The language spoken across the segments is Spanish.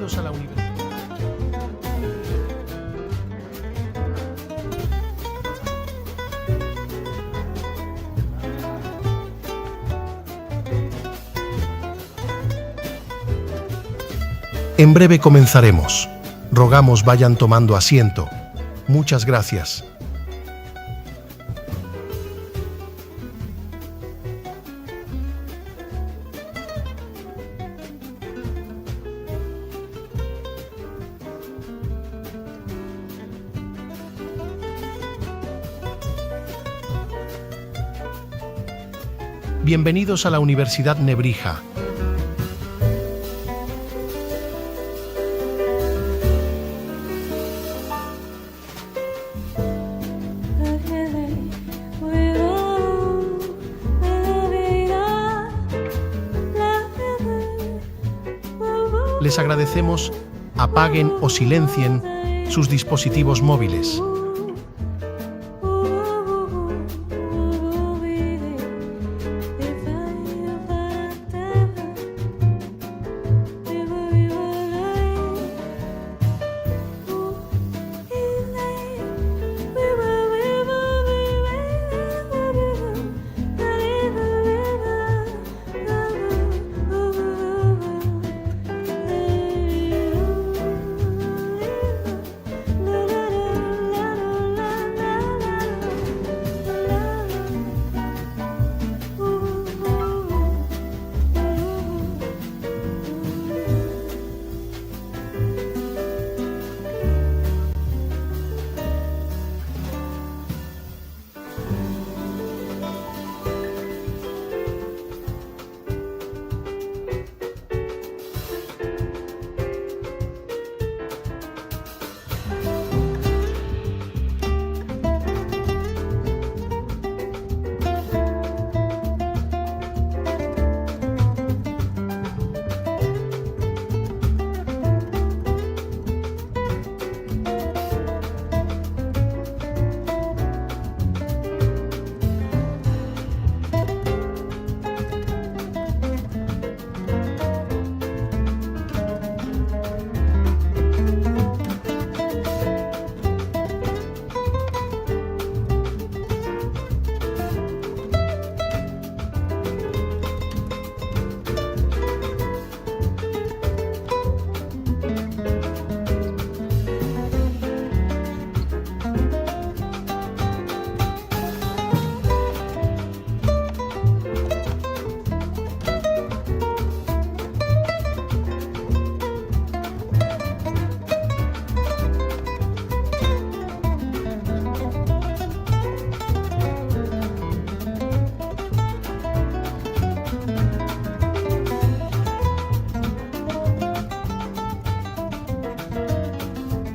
Bienvenidos a la universidad. En breve comenzaremos. Rogamos vayan tomando asiento. Muchas gracias. Bienvenidos a la Universidad Nebrija. Les agradecemos, apaguen o silencien sus dispositivos móviles.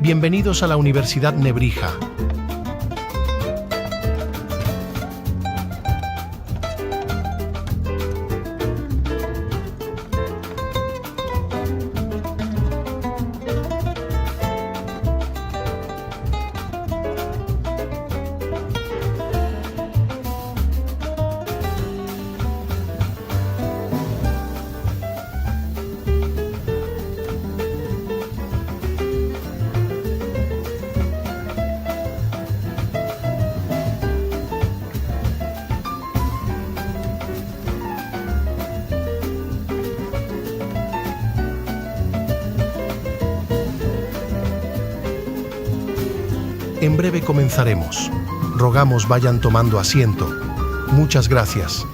Bienvenidos a la Universidad Nebrija. En breve comenzaremos. Rogamos vayan tomando asiento. Muchas gracias.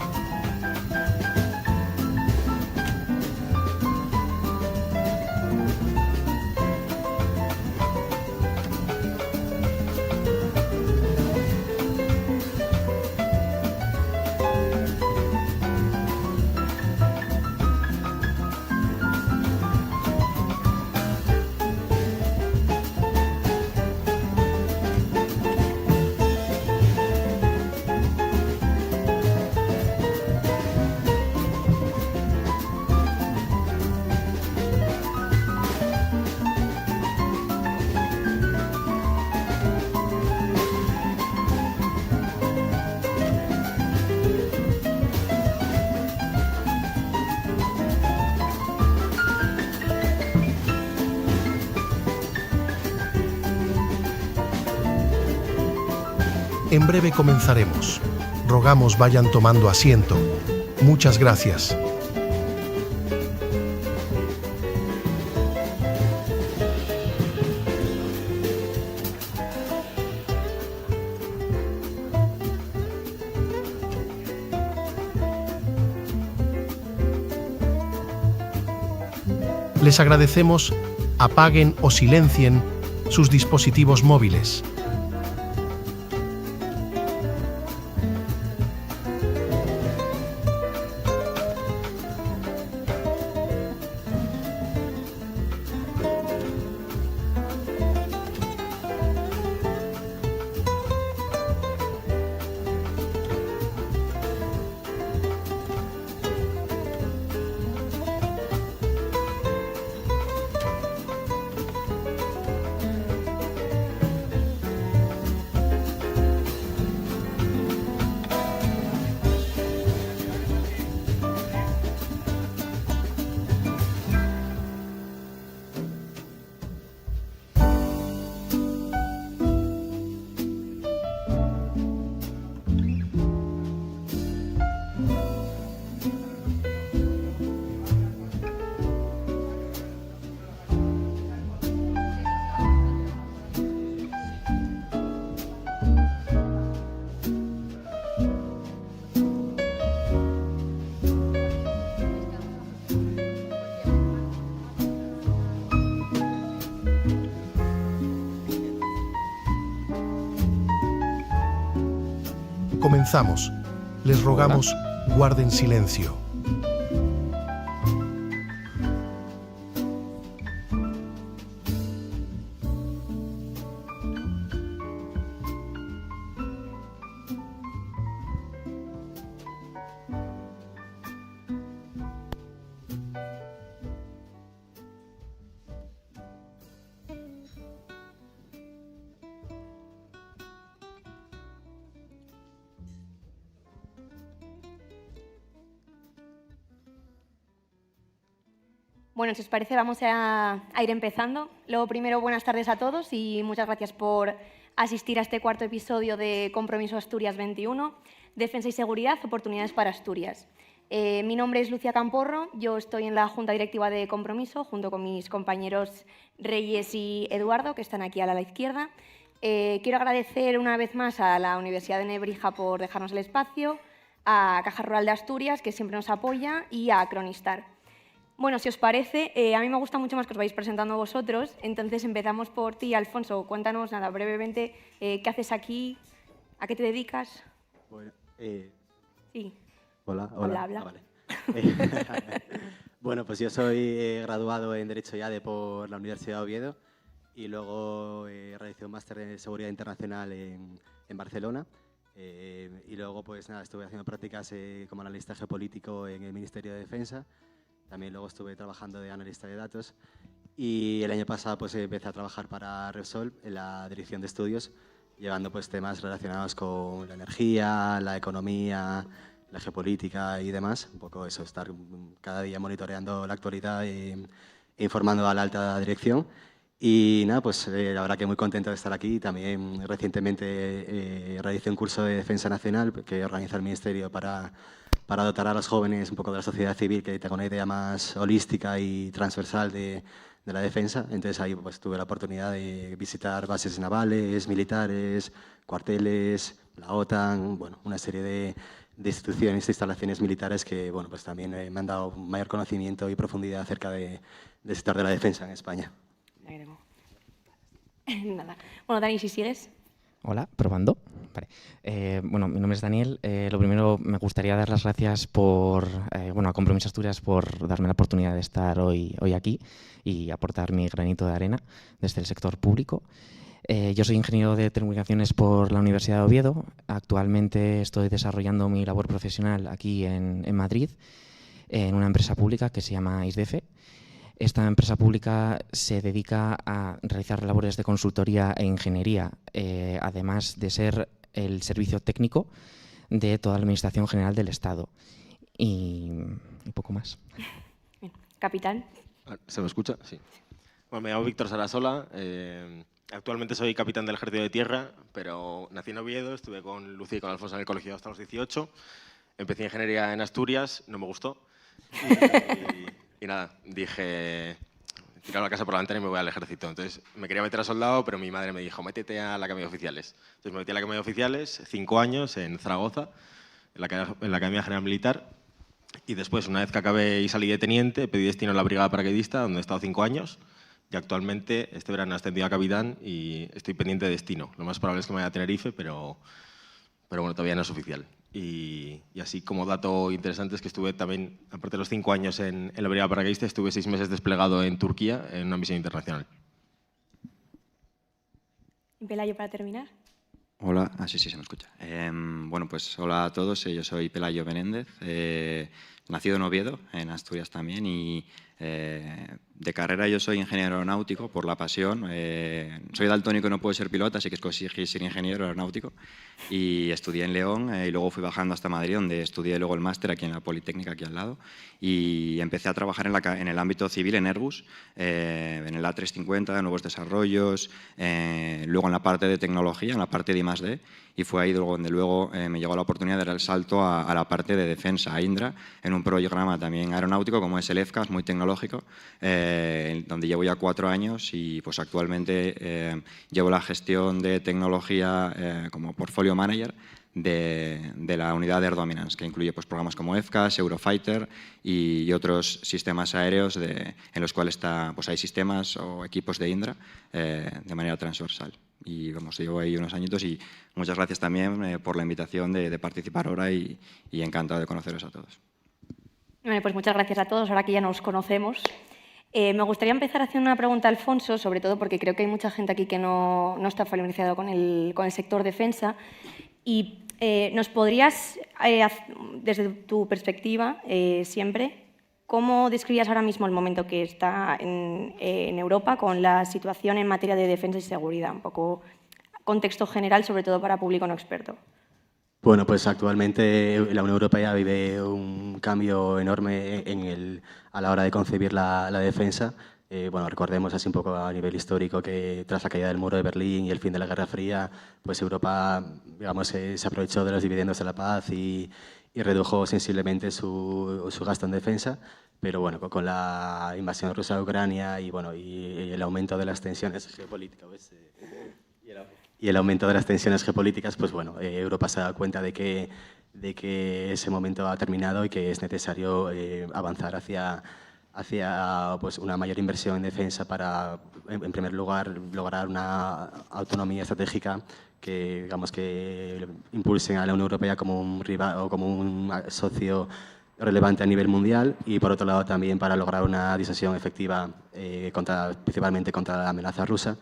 En breve comenzaremos. Rogamos vayan tomando asiento. Muchas gracias. Les agradecemos, apaguen o silencien sus dispositivos móviles. Comenzamos. Les rogamos, guarden silencio. Bueno, si os parece, vamos a ir empezando. Lo primero, buenas tardes a todos y muchas gracias por asistir a este cuarto episodio de Compromiso Asturias 21, Defensa y Seguridad, Oportunidades para Asturias. Mi nombre es Lucia Camporro, yo estoy en la Junta Directiva de Compromiso, junto con mis compañeros Reyes y Eduardo, que están aquí a la izquierda. Quiero agradecer una vez más a la Universidad de Nebrija por dejarnos el espacio, a Caja Rural de Asturias, que siempre nos apoya, y a Cronistar. Bueno, si os parece, a mí me gusta mucho más que os vais presentando vosotros, entonces empezamos por ti, Alfonso. Cuéntanos, nada, brevemente, ¿qué haces aquí? ¿A qué te dedicas? Bueno, sí. Hola. Habla. Ah, vale. Bueno, pues yo soy graduado en Derecho y ADE por la Universidad de Oviedo y luego realicé un máster en Seguridad Internacional en Barcelona. Y luego, pues nada, estuve haciendo prácticas como analista geopolítico en el Ministerio de Defensa. También luego estuve trabajando de analista de datos y el año pasado pues empecé a trabajar para Repsol en la dirección de estudios, llevando pues temas relacionados con la energía, la economía, la geopolítica y demás. Un poco eso, estar cada día monitoreando la actualidad e informando a la alta dirección. Y nada, pues la verdad que muy contento de estar aquí. También recientemente realicé un curso de Defensa Nacional que organiza el Ministerio para dotar a los jóvenes un poco de la sociedad civil, que tenga una idea más holística y transversal de la defensa. Entonces ahí pues tuve la oportunidad de visitar bases navales, militares, cuarteles, la OTAN, bueno, una serie de instituciones e instalaciones militares que bueno, pues también me han dado mayor conocimiento y profundidad acerca del sector de la defensa en España. Nada. Bueno, Dani, si sigues. Hola, probando. Vale. Bueno, mi nombre es Daniel. Lo primero, me gustaría dar las gracias a Compromiso Asturias por darme la oportunidad de estar hoy aquí y aportar mi granito de arena desde el sector público. Yo soy ingeniero de telecomunicaciones por la Universidad de Oviedo. Actualmente estoy desarrollando mi labor profesional aquí en Madrid, en una empresa pública que se llama ISDEFE. Esta empresa pública se dedica a realizar labores de consultoría e ingeniería, además de ser el servicio técnico de toda la Administración General del Estado. Y poco más. Capitán. ¿Se me escucha? Sí. Bueno, me llamo Víctor Sarasola, Actualmente soy capitán del Ejército de Tierra, pero nací en Oviedo, estuve con Lucía y con Alfonso en el colegio hasta los 18. Empecé ingeniería en Asturias, no me gustó. Y nada, dije, tirado la casa por la ventana y me voy al ejército. Entonces me quería meter a soldado, pero mi madre me dijo, métete a la Academia de Oficiales. Entonces me metí a la Academia de Oficiales, 5 años en Zaragoza, en la Academia General Militar. Y después, una vez que acabé y salí de teniente, pedí destino en la Brigada Paracaidista, donde he estado 5 años. Y actualmente, este verano he ascendido a capitán y estoy pendiente de destino. Lo más probable es que me vaya a Tenerife, pero bueno, todavía no es oficial. Y así como dato interesante es que estuve también, aparte de los 5 años en la Brigada Paracaidista, estuve 6 meses desplegado en Turquía en una misión internacional. Pelayo, para terminar. Hola, sí, se me escucha. Bueno, pues hola a todos, yo soy Pelayo Menéndez, nacido en Oviedo, en Asturias también, y de carrera yo soy ingeniero aeronáutico por la pasión. Soy daltónico y no puedo ser piloto, así que escogí ser ingeniero aeronáutico. Y estudié en León y luego fui bajando hasta Madrid, donde estudié luego el máster aquí en la Politécnica, aquí al lado. Y empecé a trabajar en el ámbito civil en Airbus, en el A350, nuevos desarrollos, luego en la parte de tecnología, en la parte de I+D. Y fue ahí donde luego me llegó la oportunidad de dar el salto a la parte de defensa, a Indra, en un programa también aeronáutico como es el FCAS, muy tecnológico, donde llevo ya 4 años y pues actualmente llevo la gestión de tecnología como portfolio manager de la unidad de Air Dominance, que incluye pues, programas como FCAS, Eurofighter y otros sistemas aéreos en los cuales pues, hay sistemas o equipos de Indra de manera transversal. Y vamos, llevo ahí unos añitos y muchas gracias también por la invitación de participar ahora y encantado de conoceros a todos. Bueno, pues muchas gracias a todos, ahora que ya nos conocemos. Me gustaría empezar haciendo una pregunta a Alfonso, sobre todo porque creo que hay mucha gente aquí que no está familiarizado con el sector defensa. Y ¿nos podrías, desde tu perspectiva, siempre, cómo describías ahora mismo el momento que está en Europa con la situación en materia de defensa y seguridad? Un poco contexto general, sobre todo para público no experto. Bueno, pues actualmente la Unión Europea vive un cambio enorme a la hora de concebir la defensa. Bueno, recordemos así un poco a nivel histórico que tras la caída del muro de Berlín y el fin de la Guerra Fría, pues Europa, digamos, se aprovechó de los dividendos de la paz y redujo sensiblemente su gasto en defensa. Pero bueno, con la invasión rusa de Ucrania y, bueno, y el aumento de las tensiones geopolíticas, y el aumento de las tensiones geopolíticas, pues bueno, Europa se da cuenta de que ese momento ha terminado y que es necesario avanzar hacia pues, una mayor inversión en defensa para, en primer lugar, lograr una autonomía estratégica que, digamos, que impulsen a la Unión Europea como un rival o como un socio relevante a nivel mundial, y por otro lado también para lograr una disuasión efectiva principalmente contra la amenaza rusa.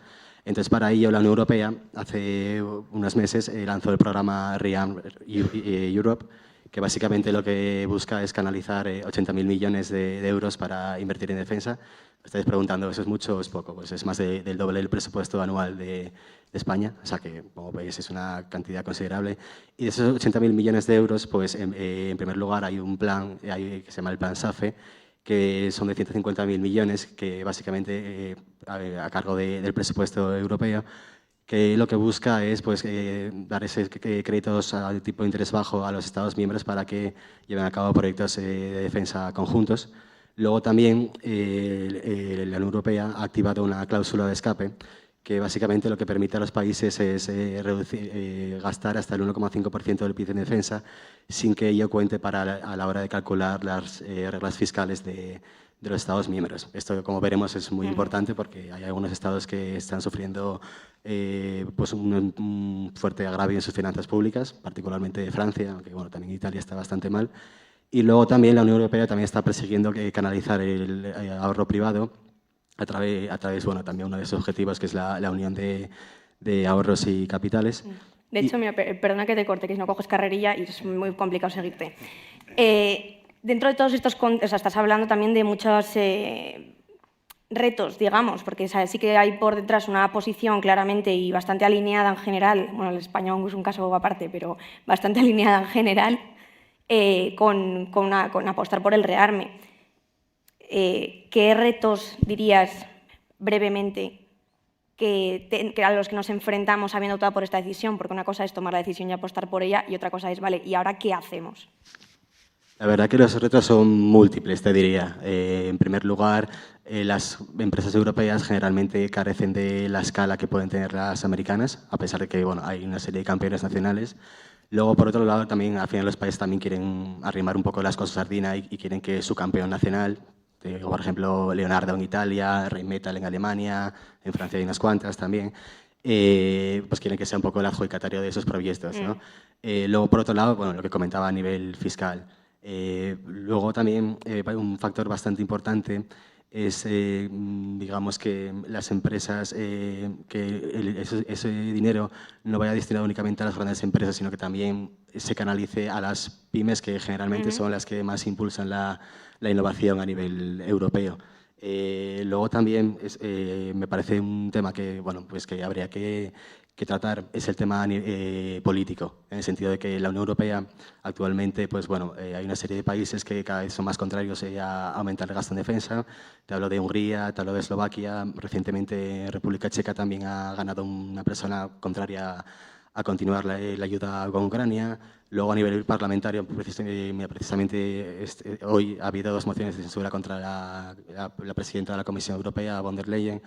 Entonces, para ello, la Unión Europea hace unos meses lanzó el programa REARM Europe, que básicamente lo que busca es canalizar 80.000 millones de euros para invertir en defensa. Estáis preguntando, ¿eso es mucho o es poco? Pues es más del doble del presupuesto anual de España, o sea que, como veis, es una cantidad considerable. Y de esos 80.000 millones de euros, pues en primer lugar hay un plan que se llama el Plan SAFE, que son de 150.000 millones, que básicamente a cargo del presupuesto europeo, que lo que busca es pues, dar esos créditos a tipo de interés bajo a los Estados miembros para que lleven a cabo proyectos de defensa conjuntos. Luego también la Unión Europea ha activado una cláusula de escape que básicamente lo que permite a los países es gastar hasta el 1,5% del PIB en defensa sin que ello cuente a la hora de calcular las reglas fiscales de los Estados miembros. Esto, como veremos, es muy importante porque hay algunos estados que están sufriendo pues un fuerte agravio en sus finanzas públicas, particularmente Francia, aunque bueno, también Italia está bastante mal. Y luego también la Unión Europea también está persiguiendo canalizar el ahorro privado a través bueno, también uno de sus objetivos, que es la unión de ahorros y capitales. De hecho, mira, perdona que te corte, que si no coges carrerilla y es muy complicado seguirte. Dentro de todos estos, o sea, estás hablando también de muchos retos, digamos, porque sí que hay por detrás una posición claramente y bastante alineada en general, bueno, el español es un caso aparte, pero bastante alineada en general, con apostar por el rearme. ¿Qué retos dirías brevemente que a los que nos enfrentamos habiendo optado por esta decisión, porque una cosa es tomar la decisión y apostar por ella y otra cosa es, vale, ¿y ahora qué hacemos? La verdad que los retos son múltiples, te diría. En primer lugar, las empresas europeas generalmente carecen de la escala que pueden tener las americanas, a pesar de que bueno, hay una serie de campeones nacionales. Luego, por otro lado, también al final los países también quieren arrimar un poco las cosas a sardina y quieren que su campeón nacional, por ejemplo, Leonardo en Italia, Rheinmetall en Alemania, en Francia hay unas cuantas también, pues quieren que sea un poco el adjudicatario de esos proyectos, ¿no? Luego, por otro lado, bueno, lo que comentaba a nivel fiscal. Luego también un factor bastante importante es, digamos, que las empresas, que ese dinero no vaya destinado únicamente a las grandes empresas, sino que también se canalice a las pymes, que generalmente son las que más impulsan la innovación a nivel europeo. Luego también me parece un tema que, bueno, pues que habría que tratar, es el tema político, en el sentido de que la Unión Europea actualmente, pues bueno, hay una serie de países que cada vez son más contrarios a aumentar el gasto en defensa. Te hablo de Hungría, te hablo de Eslovaquia, recientemente República Checa también ha ganado una persona contraria a continuar la ayuda con Ucrania. Luego, a nivel parlamentario, precisamente hoy ha habido 2 mociones de censura contra la presidenta de la Comisión Europea, von der Leyen.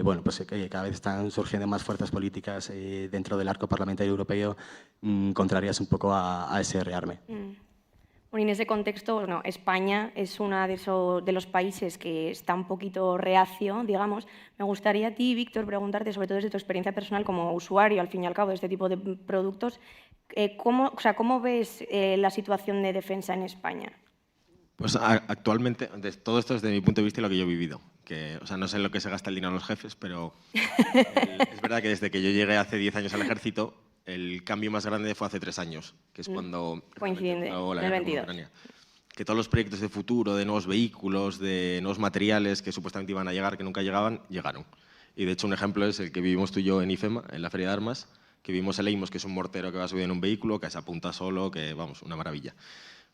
Bueno, pues cada vez están surgiendo más fuerzas políticas dentro del arco parlamentario europeo contrarias un poco a ese rearme. Bueno, y en ese contexto, bueno, España es uno de los países que está un poquito reacio, digamos. Me gustaría a ti, Víctor, preguntarte, sobre todo desde tu experiencia personal como usuario, al fin y al cabo, de este tipo de productos, ¿cómo ves la situación de defensa en España? Pues actualmente, todo esto desde mi punto de vista y lo que yo he vivido. O sea, no sé en lo que se gasta el dinero de los jefes, pero es verdad que desde que yo llegué hace 10 años al ejército, el cambio más grande fue hace 3 años, que es cuando coincide, la en el guerra 22. con Ucrania. Que todos los proyectos de futuro, de nuevos vehículos, de nuevos materiales que supuestamente iban a llegar, que nunca llegaban, llegaron. Y de hecho un ejemplo es el que vivimos tú y yo en IFEMA, en la Feria de Armas, que vimos el EIMOS, que es un mortero que va a subir en un vehículo, que se apunta solo, que vamos, una maravilla.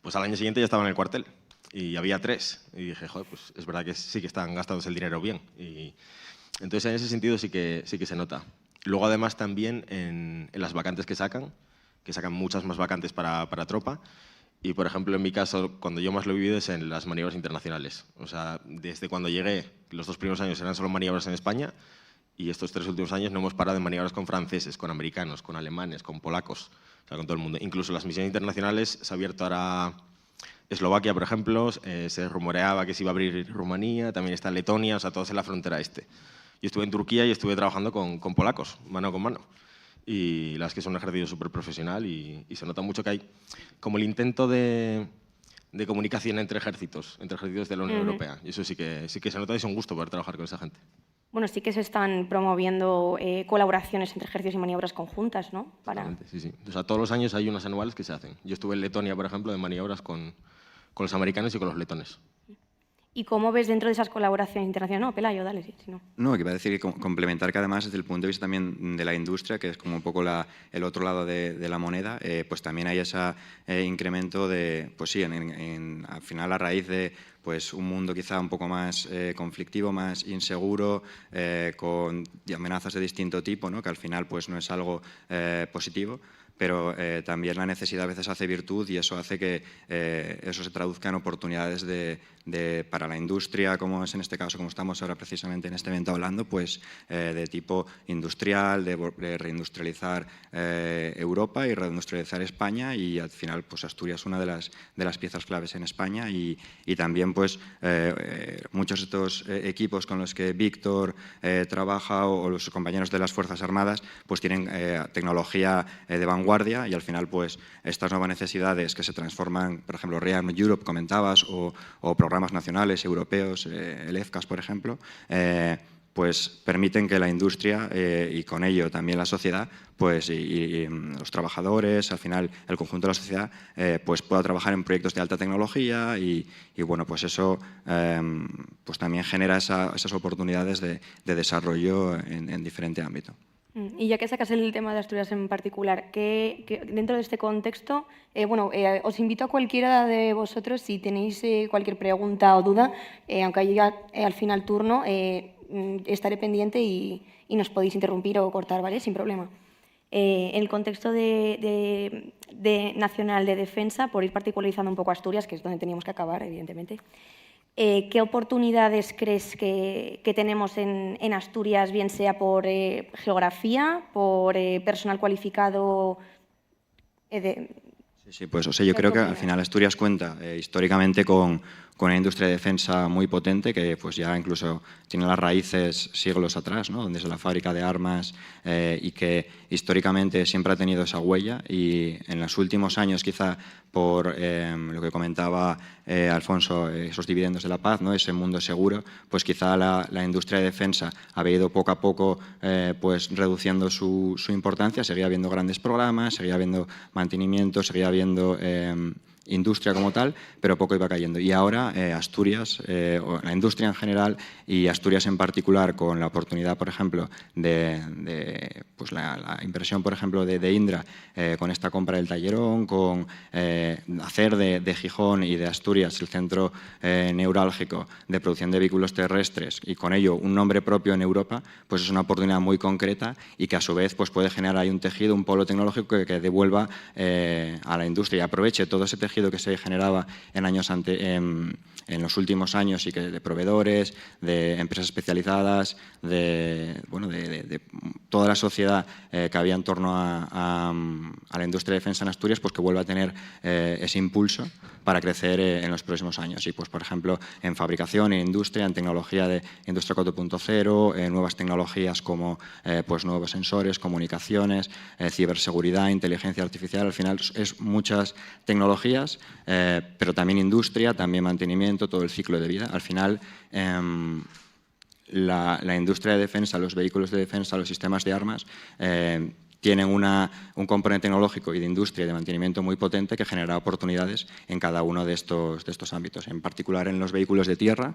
Pues al año siguiente ya estaba en el cuartel y había 3. Y dije, joder, pues es verdad que sí que están gastándose el dinero bien. Y entonces en ese sentido sí que se nota. Luego además también en las vacantes que sacan muchas más vacantes para tropa. Y por ejemplo en mi caso, cuando yo más lo he vivido es en las maniobras internacionales. O sea, desde cuando llegué, los 2 primeros años eran solo maniobras en España y estos 3 últimos años no hemos parado de maniobras con franceses, con americanos, con alemanes, con polacos, o sea, con todo el mundo. Incluso las misiones internacionales se ha abierto ahora Eslovaquia, por ejemplo, se rumoreaba que se iba a abrir Rumanía, también está Letonia, o sea, todos en la frontera este. Yo estuve en Turquía y estuve trabajando con polacos, mano con mano. Y las que son un ejército súper profesional y se nota mucho que hay como el intento de comunicación entre ejércitos de la Unión Europea. Y eso sí que se nota y es un gusto poder trabajar con esa gente. Bueno, sí que se están promoviendo colaboraciones entre ejércitos y maniobras conjuntas, ¿no? Sí, sí. O sea, todos los años hay unas anuales que se hacen. Yo estuve en Letonia, por ejemplo, de maniobras con los americanos y con los letones. ¿Y cómo ves dentro de esas colaboraciones internacionales? No, Pelayo, dale, si no. No, que iba a decir que complementar que además desde el punto de vista también de la industria, que es como un poco el otro lado de la moneda, pues también hay ese incremento de, pues sí, al final a raíz de pues un mundo quizá un poco más conflictivo, más inseguro, con amenazas de distinto tipo, ¿no? Que al final pues no es algo positivo, pero también la necesidad a veces hace virtud y eso hace que eso se traduzca en oportunidades para la industria, como es en este caso, como estamos ahora precisamente en este evento hablando, pues de tipo industrial, de reindustrializar Europa y reindustrializar España, y al final pues Asturias es una de las piezas claves en España, y también pues muchos de estos equipos con los que Víctor trabaja o los compañeros de las Fuerzas Armadas pues tienen tecnología de vanguardia, y al final pues estas nuevas necesidades que se transforman, por ejemplo Rearm Europe comentabas, o programas nacionales, europeos, el EFCAS por ejemplo, pues permiten que la industria y con ello también la sociedad pues, y los trabajadores, al final el conjunto de la sociedad, pues pueda trabajar en proyectos de alta tecnología y bueno, pues eso pues también genera esas oportunidades de desarrollo en diferente ámbito. Y ya que sacas el tema de Asturias en particular, que dentro de este contexto, os invito a cualquiera de vosotros, si tenéis cualquier pregunta o duda, aunque haya al final turno, estaré pendiente y y nos podéis interrumpir o cortar, ¿vale? Sin problema. El contexto de nacional de defensa, por ir particularizando un poco Asturias, que es donde teníamos que acabar, evidentemente. ¿Qué oportunidades crees que tenemos en Asturias, bien sea por geografía, por personal cualificado? Sí, pues yo creo que al final Asturias cuenta históricamente con una industria de defensa muy potente que pues ya incluso tiene las raíces siglos atrás, ¿no? Desde la fábrica de armas y que históricamente siempre ha tenido esa huella y en los últimos años quizá por lo que comentaba Alfonso, esos dividendos de la paz, ¿no? Ese mundo seguro, pues quizá la industria de defensa había ido poco a poco pues reduciendo su importancia, seguía habiendo grandes programas, seguía habiendo mantenimiento, seguía habiendo industria como tal, pero poco iba cayendo. Y ahora Asturias, o la industria en general y Asturias en particular, con la oportunidad, por ejemplo, de pues la inversión, por ejemplo, de Indra, con esta compra del Tallerón, con hacer de Gijón y de Asturias el centro neurálgico de producción de vehículos terrestres y con ello un nombre propio en Europa, pues es una oportunidad muy concreta y que a su vez pues puede generar ahí un tejido, un polo tecnológico que devuelva a la industria y aproveche todo ese tejido que se generaba en los últimos años y que de proveedores, de empresas especializadas, de toda la sociedad que había en torno a la industria de defensa en Asturias, pues que vuelva a tener ese impulso para crecer en los próximos años. Y pues, por ejemplo, en fabricación, en industria, en tecnología de industria 4.0, en nuevas tecnologías como pues nuevos sensores, comunicaciones, ciberseguridad, inteligencia artificial. Al final es muchas tecnologías, pero también industria, también mantenimiento, todo el ciclo de vida. Al final, la industria de defensa, los vehículos de defensa, los sistemas de armas, tienen un componente tecnológico y de industria y de mantenimiento muy potente que genera oportunidades en cada uno de estos ámbitos. En particular en los vehículos de tierra,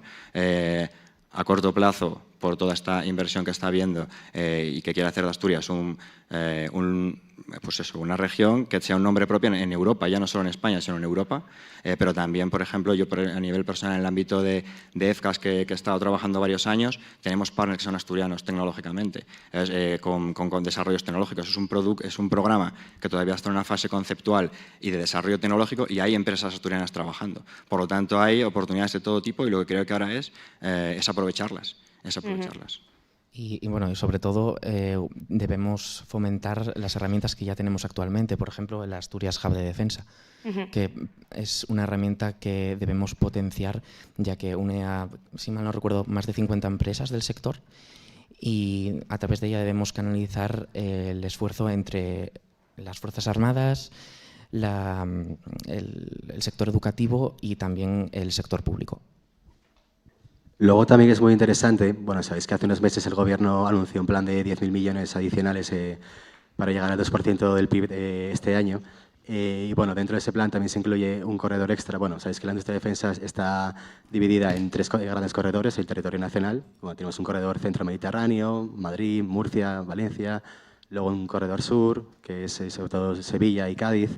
a corto plazo, por toda esta inversión que está habiendo y que quiere hacer de Asturias una región que sea un nombre propio en Europa, ya no solo en España, sino en Europa, pero también, por ejemplo, yo a nivel personal en el ámbito de EFCAS, que he estado trabajando varios años, tenemos partners que son asturianos tecnológicamente, con desarrollos tecnológicos. Es un programa que todavía está en una fase conceptual y de desarrollo tecnológico y hay empresas asturianas trabajando. Por lo tanto, hay oportunidades de todo tipo y lo que creo que ahora es aprovecharlas. Y bueno, y sobre todo debemos fomentar las herramientas que ya tenemos actualmente, por ejemplo, el Asturias Hub de Defensa, que es una herramienta que debemos potenciar, ya que une a, si mal no recuerdo, más de 50 empresas del sector y a través de ella debemos canalizar el esfuerzo entre las Fuerzas Armadas, el sector educativo y también el sector público. Luego también es muy interesante, bueno, sabéis que hace unos meses el Gobierno anunció un plan de 10.000 millones adicionales para llegar al 2% del PIB este año. Y bueno, dentro de ese plan también se incluye un corredor extra. Bueno, sabéis que la industria de defensa está dividida en 3 grandes corredores, el territorio nacional. Bueno, tenemos un corredor centro-mediterráneo, Madrid, Murcia, Valencia. Luego un corredor sur, que es sobre todo Sevilla y Cádiz,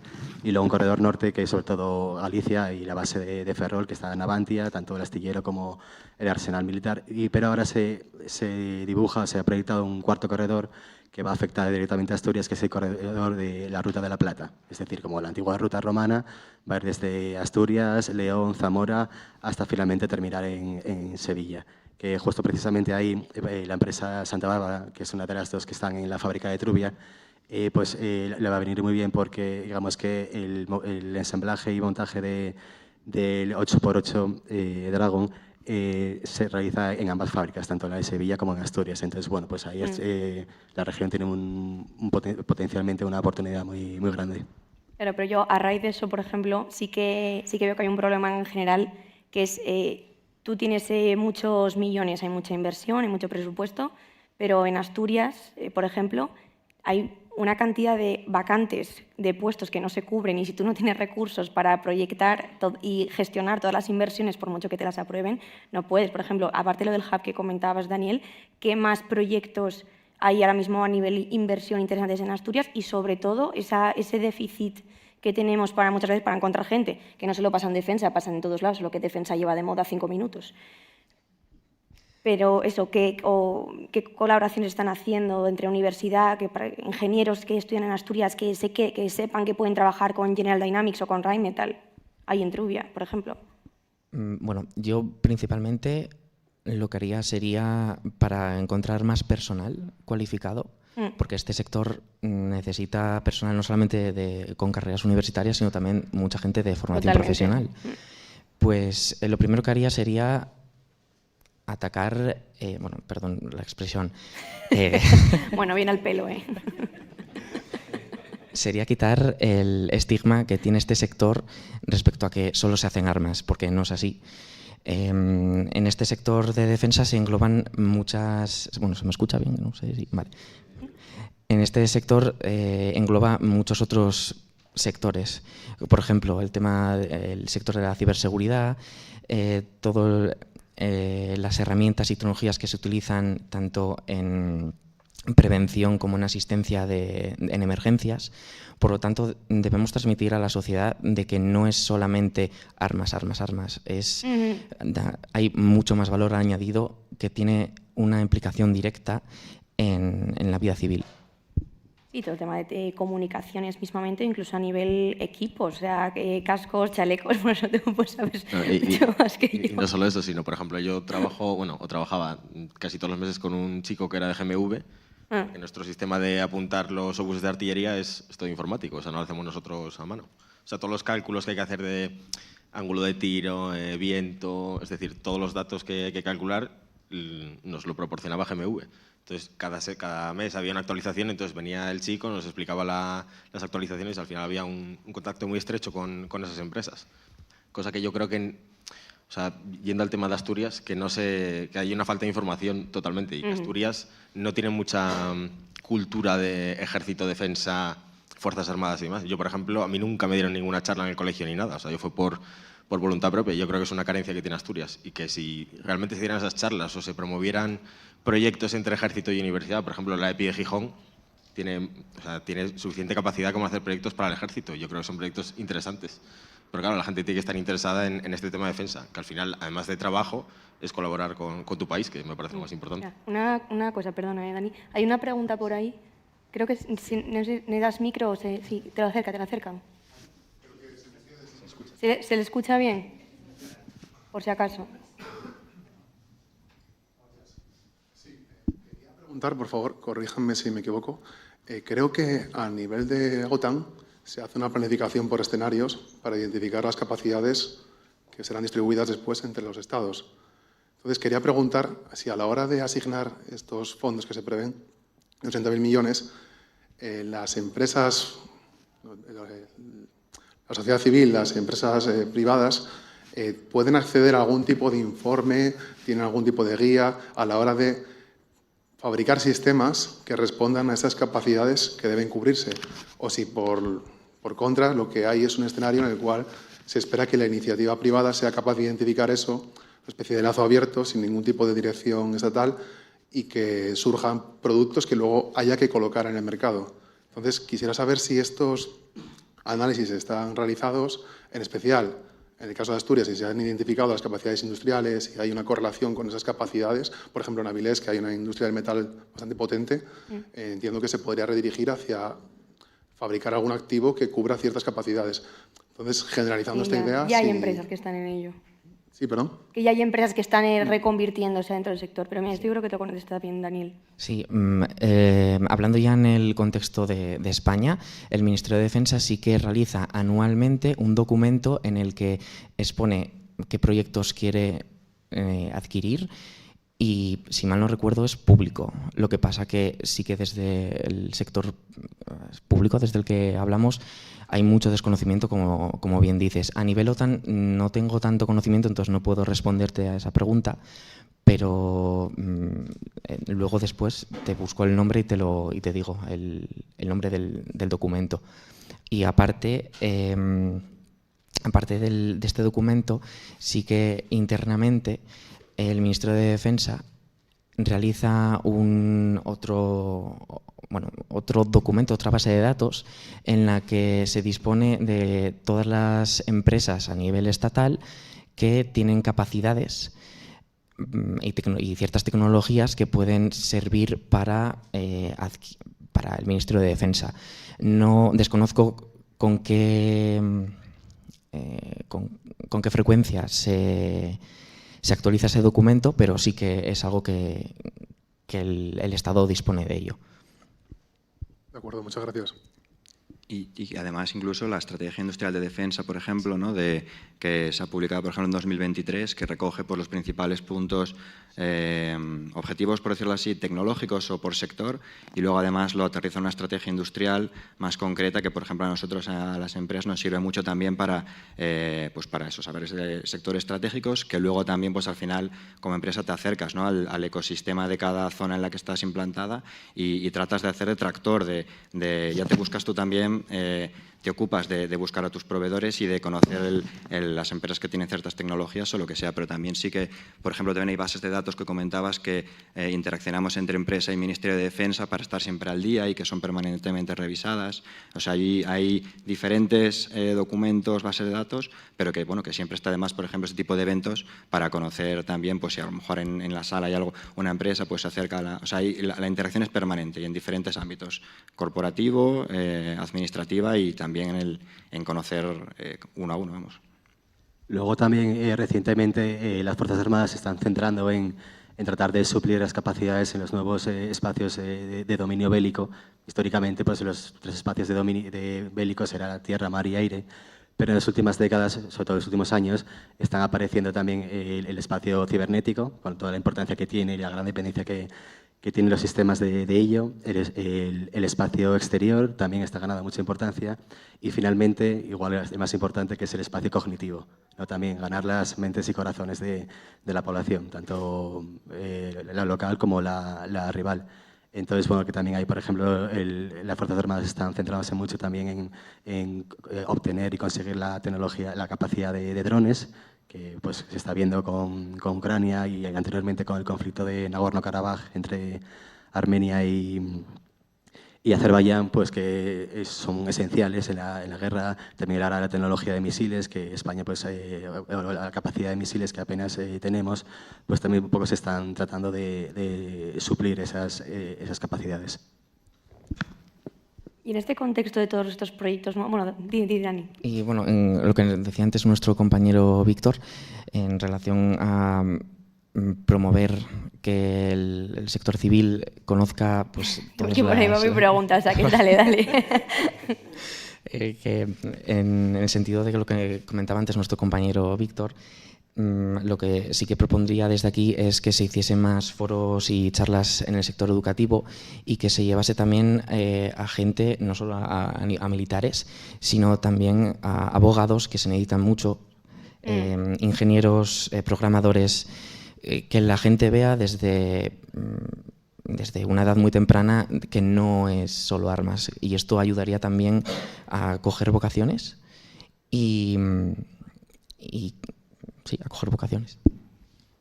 y luego un corredor norte, que es sobre todo Galicia y la base de Ferrol, que está en Navantia, tanto el astillero como el arsenal militar. Pero ahora se ha proyectado un cuarto corredor que va a afectar directamente a Asturias, que es el corredor de la Ruta de la Plata. Es decir, como la antigua ruta romana, va a ir desde Asturias, León, Zamora, hasta finalmente terminar en Sevilla. Que justo precisamente ahí la empresa Santa Bárbara, que es una de las 2 que están en la fábrica de Trubia, pues le va a venir muy bien porque digamos que el ensamblaje y montaje del 8x8 Dragon se realiza en ambas fábricas, tanto en la de Sevilla como en Asturias. Entonces, bueno, pues ahí la región tiene potencialmente una oportunidad muy, muy grande. Claro, pero yo a raíz de eso, por ejemplo, sí que veo que hay un problema en general, que es tú tienes muchos millones, hay mucha inversión, hay mucho presupuesto, pero en Asturias, por ejemplo, hay una cantidad de vacantes de puestos que no se cubren y si tú no tienes recursos para proyectar y gestionar todas las inversiones, por mucho que te las aprueben, no puedes. Por ejemplo, aparte de lo del hub que comentabas, Daniel, ¿qué más proyectos hay ahora mismo a nivel inversión interesantes en Asturias? Y sobre todo, ese déficit que tenemos muchas veces para encontrar gente, que no solo pasa en defensa, pasa en todos lados, lo que defensa lleva de moda 5 minutos. Pero eso, ¿qué colaboraciones están haciendo entre universidad, ingenieros que estudian en Asturias, que sepan que pueden trabajar con General Dynamics o con Rheinmetall, ahí en Trubia, por ejemplo? Bueno, yo principalmente lo que haría sería para encontrar más personal cualificado, porque este sector necesita personal no solamente con carreras universitarias, sino también mucha gente de formación profesional. Pues lo primero que haría sería atacar, bueno, perdón la expresión. Bueno, viene al pelo, Sería quitar el estigma que tiene este sector respecto a que solo se hacen armas, porque no es así. En este sector de defensa se engloban muchas... Bueno, ¿se me escucha bien? No sé si... Vale. En este sector engloba muchos otros sectores. Por ejemplo, el sector de la ciberseguridad, todo las herramientas y tecnologías que se utilizan tanto en prevención como en asistencia en emergencias. Por lo tanto, debemos transmitir a la sociedad de que no es solamente armas. Hay mucho más valor añadido que tiene una implicación directa en la vida civil. Y todo el tema de comunicaciones mismamente, incluso a nivel equipos, o sea, cascos, chalecos, bueno, eso tú pues sabes mucho más que yo. Y no solo eso, sino, por ejemplo, yo trabajaba casi todos los meses con un chico que era de GMV. En nuestro sistema de apuntar los obuses de artillería es todo informático, o sea, no lo hacemos nosotros a mano. O sea, todos los cálculos que hay que hacer de ángulo de tiro, viento, es decir, todos los datos que hay que calcular nos lo proporcionaba GMV. Entonces, cada mes había una actualización, entonces venía el chico, nos explicaba las actualizaciones y al final había un contacto muy estrecho con esas empresas. Cosa que yo creo que, o sea, yendo al tema de Asturias, que hay una falta de información totalmente y que Asturias no tiene mucha cultura de ejército, defensa, fuerzas armadas y demás. Yo, por ejemplo, a mí nunca me dieron ninguna charla en el colegio ni nada, o sea, yo fue por voluntad propia. Yo creo que es una carencia que tiene Asturias y que si realmente se dieran esas charlas o se promovieran proyectos entre ejército y universidad, por ejemplo, la EPI de Gijón tiene suficiente capacidad como hacer proyectos para el ejército. Yo creo que son proyectos interesantes. Pero claro, la gente tiene que estar interesada en este tema de defensa, que al final, además de trabajo, es colaborar con tu país, que me parece lo más importante. Una cosa, perdona, Dani. Hay una pregunta por ahí. Creo que no sé, ¿me das micro o sí, te lo acercan? ¿Se le escucha bien? Por si acaso. Sí, quería preguntar, por favor, corríjanme si me equivoco. Creo que a nivel de OTAN se hace una planificación por escenarios para identificar las capacidades que serán distribuidas después entre los Estados. Entonces, quería preguntar si a la hora de asignar estos fondos que se prevén, 80.000 millones, las empresas, la sociedad civil, las empresas privadas, pueden acceder a algún tipo de informe, tienen algún tipo de guía a la hora de fabricar sistemas que respondan a esas capacidades que deben cubrirse. O si, por contra, lo que hay es un escenario en el cual se espera que la iniciativa privada sea capaz de identificar eso, una especie de lazo abierto, sin ningún tipo de dirección estatal, y que surjan productos que luego haya que colocar en el mercado. Entonces, quisiera saber si estos análisis están realizados, en especial, en el caso de Asturias, si se han identificado las capacidades industriales, si hay una correlación con esas capacidades. Por ejemplo, en Avilés, que hay una industria del metal bastante potente, entiendo que se podría redirigir hacia fabricar algún activo que cubra ciertas capacidades. Entonces, generalizando esta idea... Ya hay empresas que están en ello. Sí, perdón. Que ya hay empresas que están reconvirtiéndose dentro del sector. Pero mira, yo creo que te contesta bien, Daniel. Sí, hablando ya en el contexto de España, el Ministerio de Defensa sí que realiza anualmente un documento en el que expone qué proyectos quiere adquirir y, si mal no recuerdo, es público. Lo que pasa que sí que desde el sector público, desde el que hablamos, hay mucho desconocimiento, como bien dices. A nivel OTAN no tengo tanto conocimiento, entonces no puedo responderte a esa pregunta, pero luego después te busco el nombre y te digo el nombre del documento. Y aparte de este documento, sí que internamente el Ministerio de Defensa realiza otro documento, otra base de datos en la que se dispone de todas las empresas a nivel estatal que tienen capacidades y ciertas tecnologías que pueden servir para el Ministerio de Defensa. No desconozco con qué frecuencia se actualiza ese documento, pero sí que es algo que el Estado dispone de ello. De acuerdo, muchas gracias. Y además incluso la Estrategia Industrial de Defensa, por ejemplo, ¿no? Que se ha publicado, por ejemplo, en 2023, que recoge los principales puntos, objetivos, por decirlo así, tecnológicos o por sector, y luego además lo aterriza en una estrategia industrial más concreta que, por ejemplo, a nosotros, a las empresas, nos sirve mucho también para eso, saber sectores estratégicos, que luego también, pues al final, como empresa te acercas, ¿no? al ecosistema de cada zona en la que estás implantada y tratas de hacer de tractor, ya te buscas tú también, te ocupas de buscar a tus proveedores y de conocer las empresas que tienen ciertas tecnologías o lo que sea, pero también sí que, por ejemplo, también hay bases de datos que comentabas que interaccionamos entre empresa y Ministerio de Defensa para estar siempre al día y que son permanentemente revisadas. O sea, hay diferentes documentos, bases de datos, pero que, bueno, que siempre está además, por ejemplo, este tipo de eventos para conocer también, pues si a lo mejor en la sala hay algo, una empresa pues se acerca o sea, la interacción es permanente y en diferentes ámbitos, corporativo, administrativa y también en conocer uno a uno, vamos. Luego también recientemente las Fuerzas Armadas se están centrando en tratar de suplir las capacidades en los nuevos espacios de dominio bélico. Históricamente, pues los 3 espacios de bélicos eran tierra, mar y aire, pero en las últimas décadas, sobre todo en los últimos años, están apareciendo también el espacio cibernético, con toda la importancia que tiene y la gran dependencia que tienen los sistemas de ello. El espacio exterior también está ganando mucha importancia. Y finalmente, igual el más importante, que es el espacio cognitivo, ¿no? También ganar las mentes y corazones de la población, tanto la local como la rival. Entonces, bueno, que también hay, por ejemplo, las Fuerzas Armadas están centrándose mucho también en obtener y conseguir la tecnología, la capacidad de drones, que pues se está viendo con Ucrania y anteriormente con el conflicto de Nagorno-Karabaj entre Armenia y Azerbaiyán, pues que son esenciales en la guerra. También la tecnología de misiles, que España, pues la capacidad de misiles que apenas tenemos, pues también un poco se están tratando de suplir esas capacidades. Y en este contexto de todos estos proyectos, bueno, di Dani. Y bueno, en lo que decía antes nuestro compañero Víctor, en relación a promover que el sector civil conozca, pues, todas por ahí va mi pregunta, o sea, que dale. Que en el sentido de lo que comentaba antes nuestro compañero Víctor, lo que sí que propondría desde aquí es que se hiciesen más foros y charlas en el sector educativo y que se llevase también a gente, no solo a militares, sino también a abogados, que se necesitan mucho, ingenieros, programadores, que la gente vea desde una edad muy temprana que no es solo armas. Y esto ayudaría también a coger vocaciones y sí, a coger vocaciones.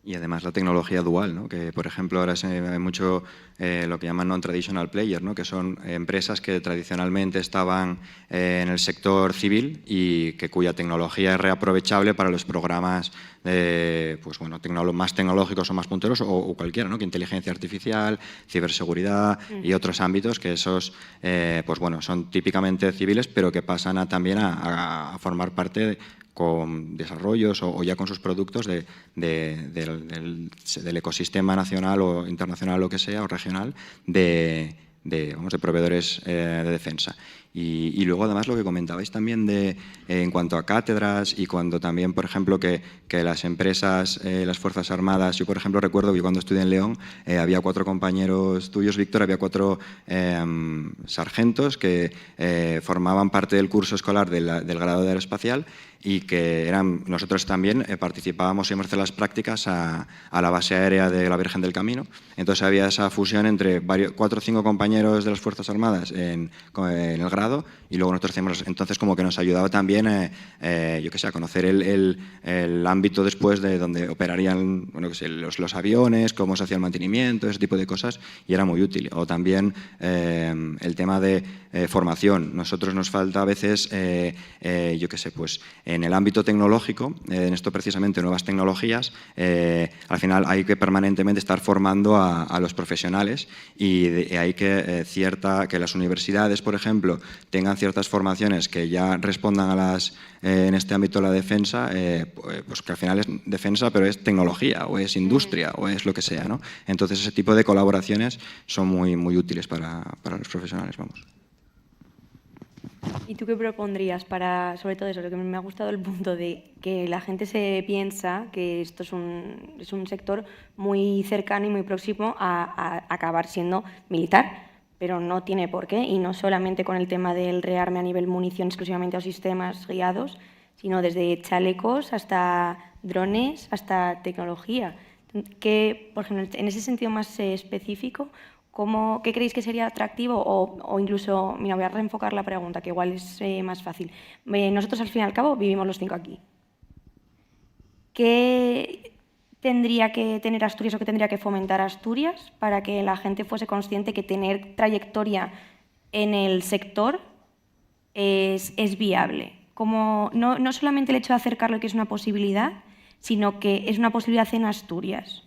Y además la tecnología dual, ¿no? Que por ejemplo ahora se ve mucho lo que llaman non-traditional players, ¿no? Que son empresas que tradicionalmente estaban en el sector civil y cuya tecnología es reaprovechable para los programas pues bueno, más tecnológicos o más punteros o cualquiera, ¿no? Que inteligencia artificial, ciberseguridad y otros ámbitos que esos pues bueno, son típicamente civiles, pero que pasan también a formar parte con desarrollos o ya con sus productos del ecosistema nacional o internacional, lo que sea, o regional, de proveedores de defensa. Y luego, además, lo que comentabais también en cuanto a cátedras y cuando también, por ejemplo, que las empresas, las Fuerzas Armadas, yo, por ejemplo, recuerdo que cuando estudié en León había 4 compañeros tuyos, Víctor, había 4 sargentos que formaban parte del curso escolar del grado de aeroespacial y que nosotros también participábamos y íbamos a hacer las prácticas a la base aérea de la Virgen del Camino. Entonces había esa fusión entre 4 o 5 compañeros de las Fuerzas Armadas en el grado cerrado, y luego nosotros hacíamos, entonces como que nos ayudaba también, yo qué sé, a conocer el ámbito después de donde operarían, bueno, qué sé, los aviones, cómo se hacía el mantenimiento, ese tipo de cosas, y era muy útil. O también el tema de formación. Nosotros nos falta a veces, yo qué sé, pues en el ámbito tecnológico, en esto precisamente nuevas tecnologías, al final hay que permanentemente estar formando a los profesionales, y hay que que las universidades, por ejemplo, tengan ciertas formaciones que ya respondan a las, en este ámbito de la defensa, pues que al final es defensa, pero es tecnología, o es industria, o es lo que sea, ¿no? Entonces ese tipo de colaboraciones son muy, muy útiles para los profesionales, vamos. ¿Y tú qué propondrías para, sobre todo eso, lo que me ha gustado el punto de que la gente se piensa que esto es un sector muy cercano y muy próximo a acabar siendo militar, pero no tiene por qué, y no solamente con el tema del rearme a nivel munición exclusivamente a sistemas guiados, sino desde chalecos hasta drones, hasta tecnología. ¿Qué, por ejemplo, en ese sentido más específico, ¿qué creéis que sería atractivo? O incluso, mira, voy a reenfocar la pregunta, que igual es más fácil. Nosotros, al fin y al cabo, vivimos los 5 aquí. ¿Qué tendría que tener Asturias o qué tendría que fomentar Asturias para que la gente fuese consciente que tener trayectoria en el sector es viable? Como, no solamente el hecho de acercarlo, que es una posibilidad, sino que es una posibilidad en Asturias.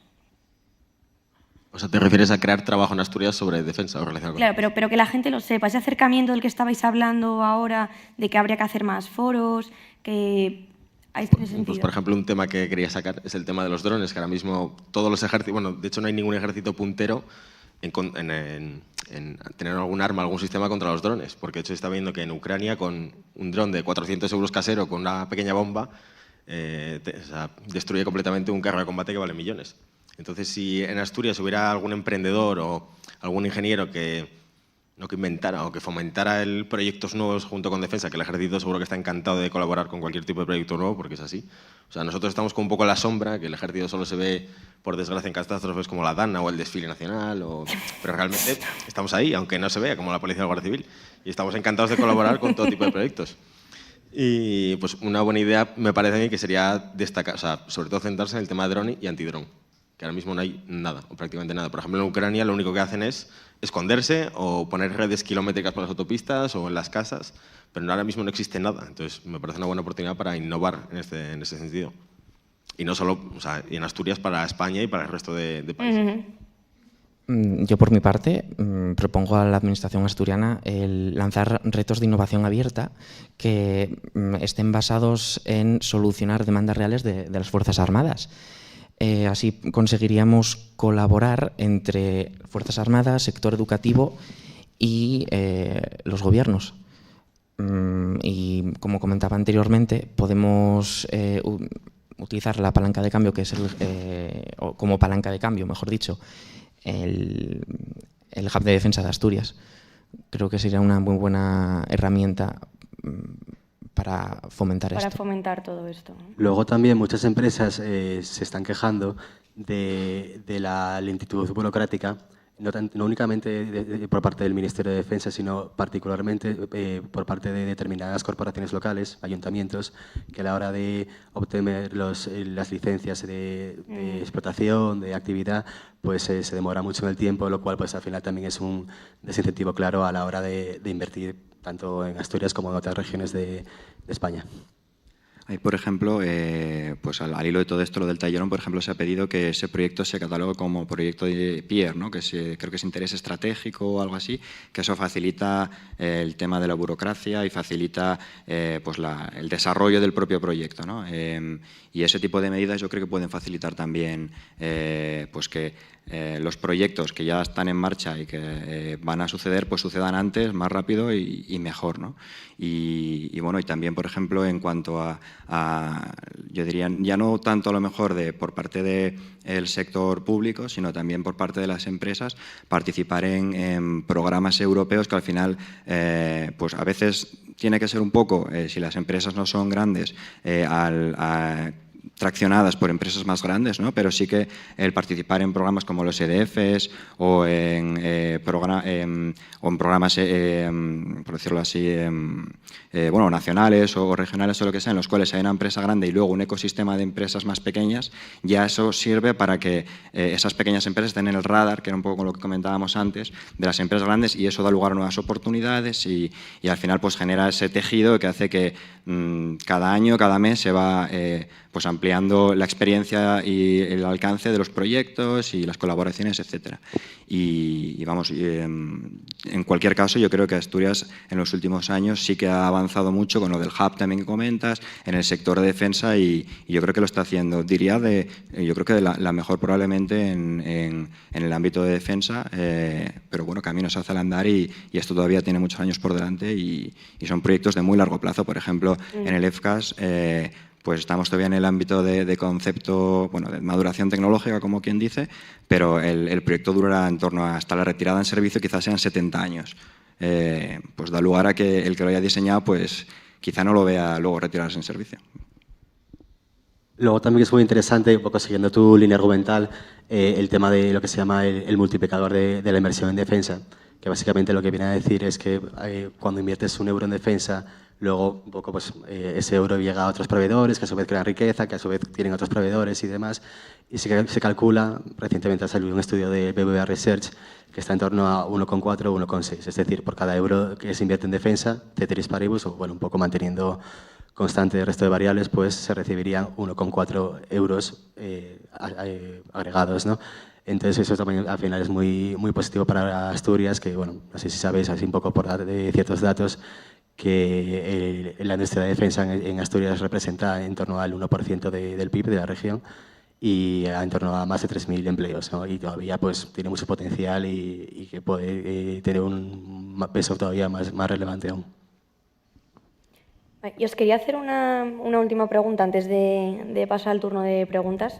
O sea, ¿te refieres a crear trabajo en Asturias sobre defensa o relacionado con Claro, pero que la gente lo sepa. Ese acercamiento del que estabais hablando ahora, de que habría que hacer más foros, que hay ese sentido. Pues, por ejemplo, un tema que quería sacar es el tema de los drones, que ahora mismo todos los ejércitos, bueno, de hecho no hay ningún ejército puntero en tener algún arma, algún sistema contra los drones, porque de hecho se está viendo que en Ucrania con un dron de 400 euros casero con una pequeña bomba destruye completamente un carro de combate que vale millones. Entonces, si en Asturias hubiera algún emprendedor o algún ingeniero que inventara o que fomentara proyectos nuevos junto con defensa, que el ejército seguro que está encantado de colaborar con cualquier tipo de proyecto nuevo, porque es así. O sea, nosotros estamos como un poco en la sombra, que el ejército solo se ve, por desgracia, en catástrofes como la Dana o el desfile nacional, pero realmente estamos ahí, aunque no se vea, como la policía o la Guardia Civil, y estamos encantados de colaborar con todo tipo de proyectos. Y pues una buena idea me parece a mí que sería destacar, o sea, sobre todo centrarse en el tema de drone y antidrone, que ahora mismo no hay nada, o prácticamente nada. Por ejemplo, en Ucrania lo único que hacen es esconderse o poner redes kilométricas por las autopistas o en las casas, pero ahora mismo no existe nada. Entonces, me parece una buena oportunidad para innovar en ese sentido. Y no solo, o sea, y en Asturias para España y para el resto de países. Yo, por mi parte, propongo a la Administración asturiana el lanzar retos de innovación abierta que estén basados en solucionar demandas reales de las Fuerzas Armadas. Así conseguiríamos colaborar entre Fuerzas Armadas, sector educativo y los gobiernos. Y como comentaba anteriormente, podemos utilizar la palanca de cambio, que es o como palanca de cambio, mejor dicho, el Hub de Defensa de Asturias. Creo que sería una muy buena herramienta para fomentar esto. Para fomentar todo esto. Luego también muchas empresas se están quejando de la lentitud burocrática, no únicamente por parte del Ministerio de Defensa, sino particularmente por parte de determinadas corporaciones locales, ayuntamientos, que a la hora de obtener las licencias de explotación, de actividad, pues se demora mucho en el tiempo, lo cual pues al final también es un desincentivo claro a la hora de invertir tanto en Asturias como en otras regiones de España. Hay, por ejemplo, pues al hilo de todo esto, lo del tallerón, por ejemplo, se ha pedido que ese proyecto se catalogue como proyecto de PIER, ¿no? Creo que es interés estratégico o algo así, que eso facilita el tema de la burocracia y facilita pues el desarrollo del propio proyecto, ¿no? Y ese tipo de medidas yo creo que pueden facilitar también pues que los proyectos que ya están en marcha y que van a suceder, pues sucedan antes, más rápido y mejor, ¿no? Y bueno, y también, por ejemplo, en cuanto a yo diría, ya no tanto a lo mejor por parte del sector público, sino también por parte de las empresas, participar en programas europeos que al final, pues a veces tiene que ser un poco, si las empresas no son grandes, traccionadas por empresas más grandes, ¿no? Pero sí que el participar en programas como los EDFs o en programas, por decirlo así, bueno, nacionales o regionales o lo que sea, en los cuales hay una empresa grande y luego un ecosistema de empresas más pequeñas, ya eso sirve para que esas pequeñas empresas estén en el radar, que era un poco lo que comentábamos antes, de las empresas grandes, y eso da lugar a nuevas oportunidades y al final pues genera ese tejido que hace que cada año, cada mes se va pues ampliando la experiencia y el alcance de los proyectos y las colaboraciones, etcétera. Y vamos, en cualquier caso, yo creo que Asturias en los últimos años sí que ha avanzado mucho con lo del hub también que comentas, en el sector de defensa, y yo creo que lo está haciendo, diría, yo creo que de la mejor probablemente en el ámbito de defensa, pero bueno, camino se hace al andar y esto todavía tiene muchos años por delante y son proyectos de muy largo plazo. Por ejemplo, en el FCAS, pues estamos todavía en el ámbito de concepto, bueno, de maduración tecnológica, como quien dice, pero el proyecto durará en torno a hasta la retirada en servicio, quizás sean 70 años. Pues da lugar a que el que lo haya diseñado, pues quizá no lo vea luego retirarse en servicio. Luego también es muy interesante, un poco siguiendo tu línea argumental, el tema de lo que se llama el multiplicador de la inversión en defensa, que básicamente lo que viene a decir es que cuando inviertes un euro en defensa, luego un poco pues, ese euro llega a otros proveedores, que a su vez crean riqueza, que a su vez tienen otros proveedores y demás. Y se calcula, recientemente ha salido un estudio de BBVA Research, que está en torno a 1,4 o 1,6. Es decir, por cada euro que se invierte en defensa, ceteris paribus, o bueno, un poco manteniendo constante el resto de variables, pues se recibirían 1,4 euros agregados, ¿no? Entonces eso también al final es muy positivo para Asturias, que bueno, no sé si sabéis así un poco por dar de ciertos datos, que la industria de defensa en Asturias representa en torno al 1% del PIB de la región y en torno a más de 3.000 empleos, ¿no? Y todavía pues tiene mucho potencial y que puede tener un peso todavía más relevante aún. Y os quería hacer una última pregunta antes de pasar al turno de preguntas.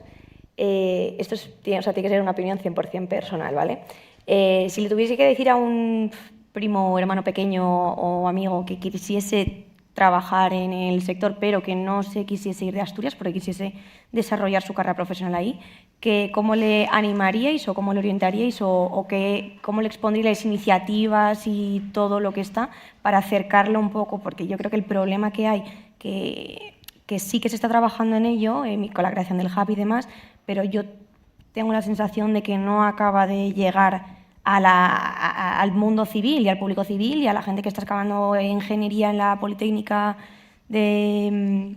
Esto tiene que ser una opinión 100% personal, ¿vale? Si le tuviese que decir a un primo o hermano pequeño o amigo que quisiese trabajar en el sector, pero que no se quisiese ir de Asturias porque quisiese desarrollar su carrera profesional ahí, ¿cómo le animaríais o cómo le orientaríais o cómo le expondríais iniciativas y todo lo que está para acercarlo un poco? Porque yo creo que el problema que hay, que sí que se está trabajando en ello, con la creación del hub y demás, pero yo tengo la sensación de que no acaba de llegar al mundo civil y al público civil y a la gente que está acabando ingeniería en la Politécnica de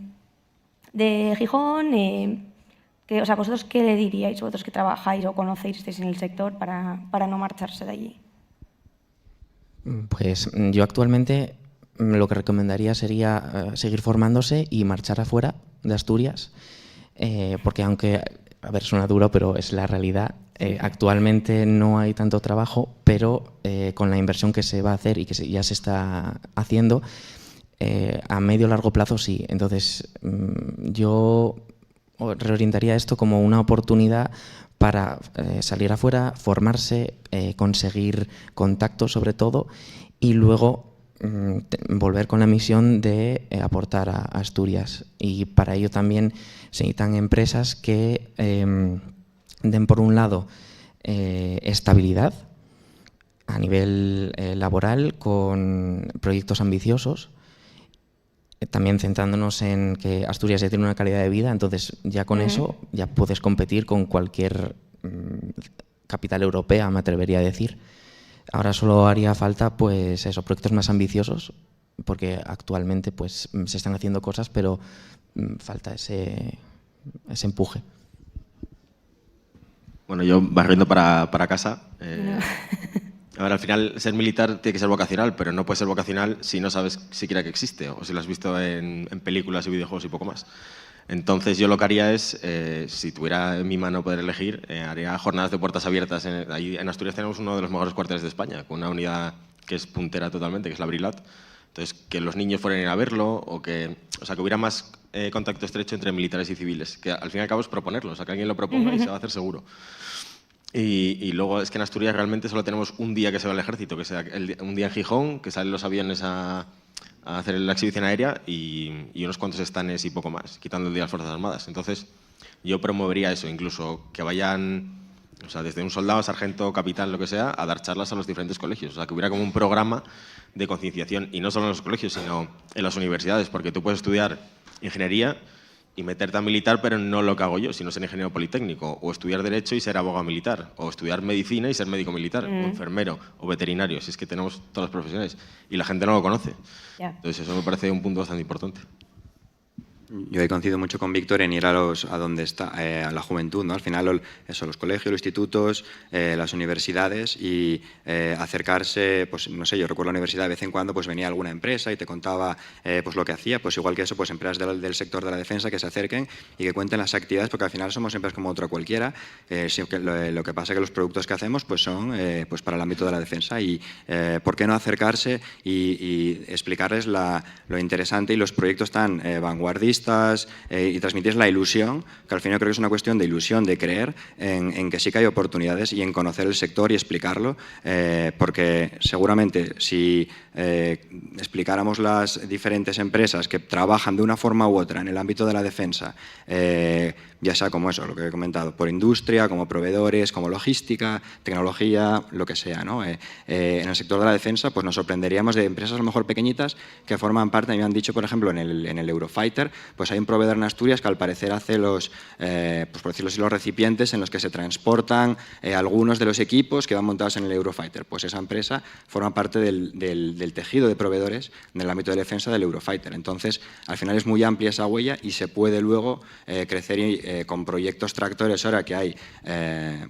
Gijón. O sea, ¿vosotros qué le diríais, vosotros que trabajáis o conocéis, estáis en el sector, para no marcharse de allí? Pues yo actualmente lo que recomendaría sería seguir formándose y marchar afuera de Asturias, porque aunque, a ver, suena duro, pero es la realidad. Actualmente no hay tanto trabajo, pero con la inversión que se va a hacer y que ya se está haciendo, a medio o largo plazo sí. Entonces, yo reorientaría esto como una oportunidad para salir afuera, formarse, conseguir contactos sobre todo, y luego volver con la misión de aportar a Asturias. Y para ello también se necesitan empresas que den, por un lado, estabilidad a nivel laboral con proyectos ambiciosos, también centrándonos en que Asturias ya tiene una calidad de vida, entonces ya con eso ya puedes competir con cualquier capital europea, me atrevería a decir. Ahora solo haría falta pues esos proyectos más ambiciosos, porque actualmente pues se están haciendo cosas, pero falta ese empuje. Bueno, yo barriendo para casa. Ahora, al final, ser militar tiene que ser vocacional, pero no puede ser vocacional si no sabes siquiera que existe o si lo has visto en películas y videojuegos y poco más. Entonces, yo lo que haría es, si tuviera en mi mano poder elegir, haría jornadas de puertas abiertas. Ahí en Asturias tenemos uno de los mejores cuarteles de España, con una unidad que es puntera totalmente, que es la Brilat. Entonces, que los niños fueran a verlo o que hubiera más contacto estrecho entre militares y civiles, que al fin y al cabo es proponerlo, o sea, que alguien lo proponga y se va a hacer seguro. Y luego es que en Asturias realmente solo tenemos un día que se va al ejército, que sea un día en Gijón, que salen los aviones a a hacer la exhibición aérea y unos cuantos stands y poco más, quitando el día de las Fuerzas Armadas. Entonces, yo promovería eso, incluso que vayan, o sea, desde un soldado, sargento, capitán, lo que sea, a dar charlas a los diferentes colegios. O sea, que hubiera como un programa de concienciación, y no solo en los colegios, sino en las universidades, porque tú puedes estudiar ingeniería y meterte a militar, pero no lo que hago yo, sino ser ingeniero politécnico, o estudiar Derecho y ser abogado militar, o estudiar Medicina y ser médico militar, o enfermero, o veterinario, si es que tenemos todas las profesiones, y la gente no lo conoce. Ya. Entonces eso me parece un punto bastante importante. Yo he coincidido mucho con Víctor en ir a donde está a la juventud, ¿no? Al final, eso, los colegios, los institutos, las universidades y acercarse, pues no sé, yo recuerdo la universidad de vez en cuando pues venía alguna empresa y te contaba pues lo que hacía, pues igual que eso, pues empresas del sector de la defensa que se acerquen y que cuenten las actividades, porque al final somos empresas como otra cualquiera, lo que pasa es que los productos que hacemos pues son pues para el ámbito de la defensa y ¿por qué no acercarse y explicarles lo interesante y los proyectos tan vanguardistas y transmitir la ilusión, que al final creo que es una cuestión de ilusión, de creer en que sí que hay oportunidades y en conocer el sector y explicarlo, porque seguramente si explicáramos las diferentes empresas que trabajan de una forma u otra en el ámbito de la defensa, ya sea como eso, lo que he comentado, por industria, como proveedores, como logística, tecnología, lo que sea, ¿no? En el sector de la defensa pues nos sorprenderíamos de empresas a lo mejor pequeñitas que forman parte, me han dicho, por ejemplo, en el Eurofighter, pues hay un proveedor en Asturias que al parecer hace los, pues por decirlo así, los recipientes en los que se transportan algunos de los equipos que van montados en el Eurofighter. Pues esa empresa forma parte del tejido de proveedores del ámbito de defensa del Eurofighter. Entonces, al final es muy amplia esa huella y se puede luego crecer con proyectos tractores ahora que hay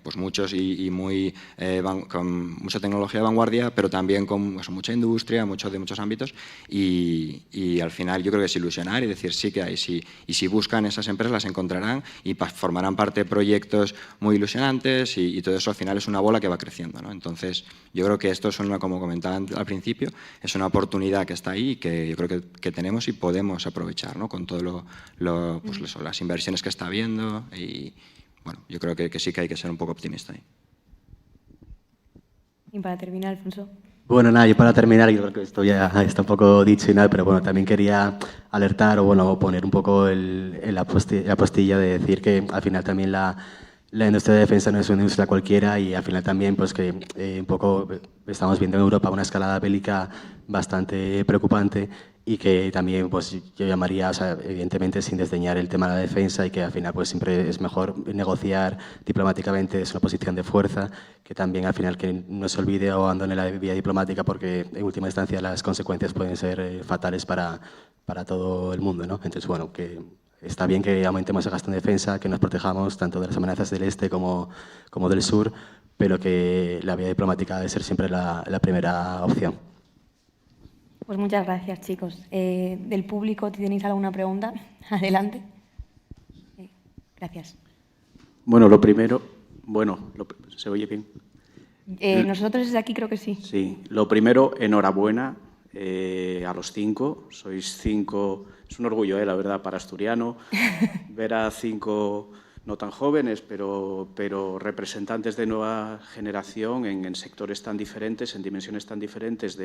pues muchos y muy, con mucha tecnología de vanguardia, pero también con pues, mucha industria, de muchos ámbitos y al final yo creo que es ilusionar y decir sí que hay, sí, y si buscan esas empresas las encontrarán y formarán parte de proyectos muy ilusionantes y todo eso al final es una bola que va creciendo, ¿no? Entonces yo creo que esto es como comentaba al principio, es una oportunidad que está ahí y que yo creo que tenemos y podemos aprovechar, ¿no? Con todo pues eso, las inversiones que está habiendo y bueno, yo creo que sí que hay que ser un poco optimista ahí. Y para terminar, Alfonso. Bueno, nada, yo para terminar, yo creo que esto ya está un poco dicho y nada, pero bueno, también quería alertar o bueno, poner un poco la postilla de decir que al final también la industria de defensa no es una industria cualquiera y al final también pues que un poco estamos viendo en Europa una escalada bélica bastante preocupante y que también pues yo llamaría, o sea, evidentemente sin desdeñar el tema de la defensa y que al final pues siempre es mejor negociar diplomáticamente, es una posición de fuerza, que también al final que no se olvide o abandone la vía diplomática porque en última instancia las consecuencias pueden ser fatales para todo el mundo, ¿no? Entonces, bueno, que está bien que aumentemos el gasto en defensa, que nos protejamos tanto de las amenazas del este como del sur, pero que la vía diplomática debe ser siempre la primera opción. Pues muchas gracias, chicos. Del público, ¿tenéis alguna pregunta? Adelante. Gracias. Bueno, lo primero, ¿se oye bien? Nosotros desde aquí creo que sí. Sí, lo primero, enhorabuena a los 5. Sois 5, es un orgullo, la verdad, para asturiano, ver a 5 no tan jóvenes, pero representantes de nueva generación en sectores tan diferentes, en dimensiones tan diferentes,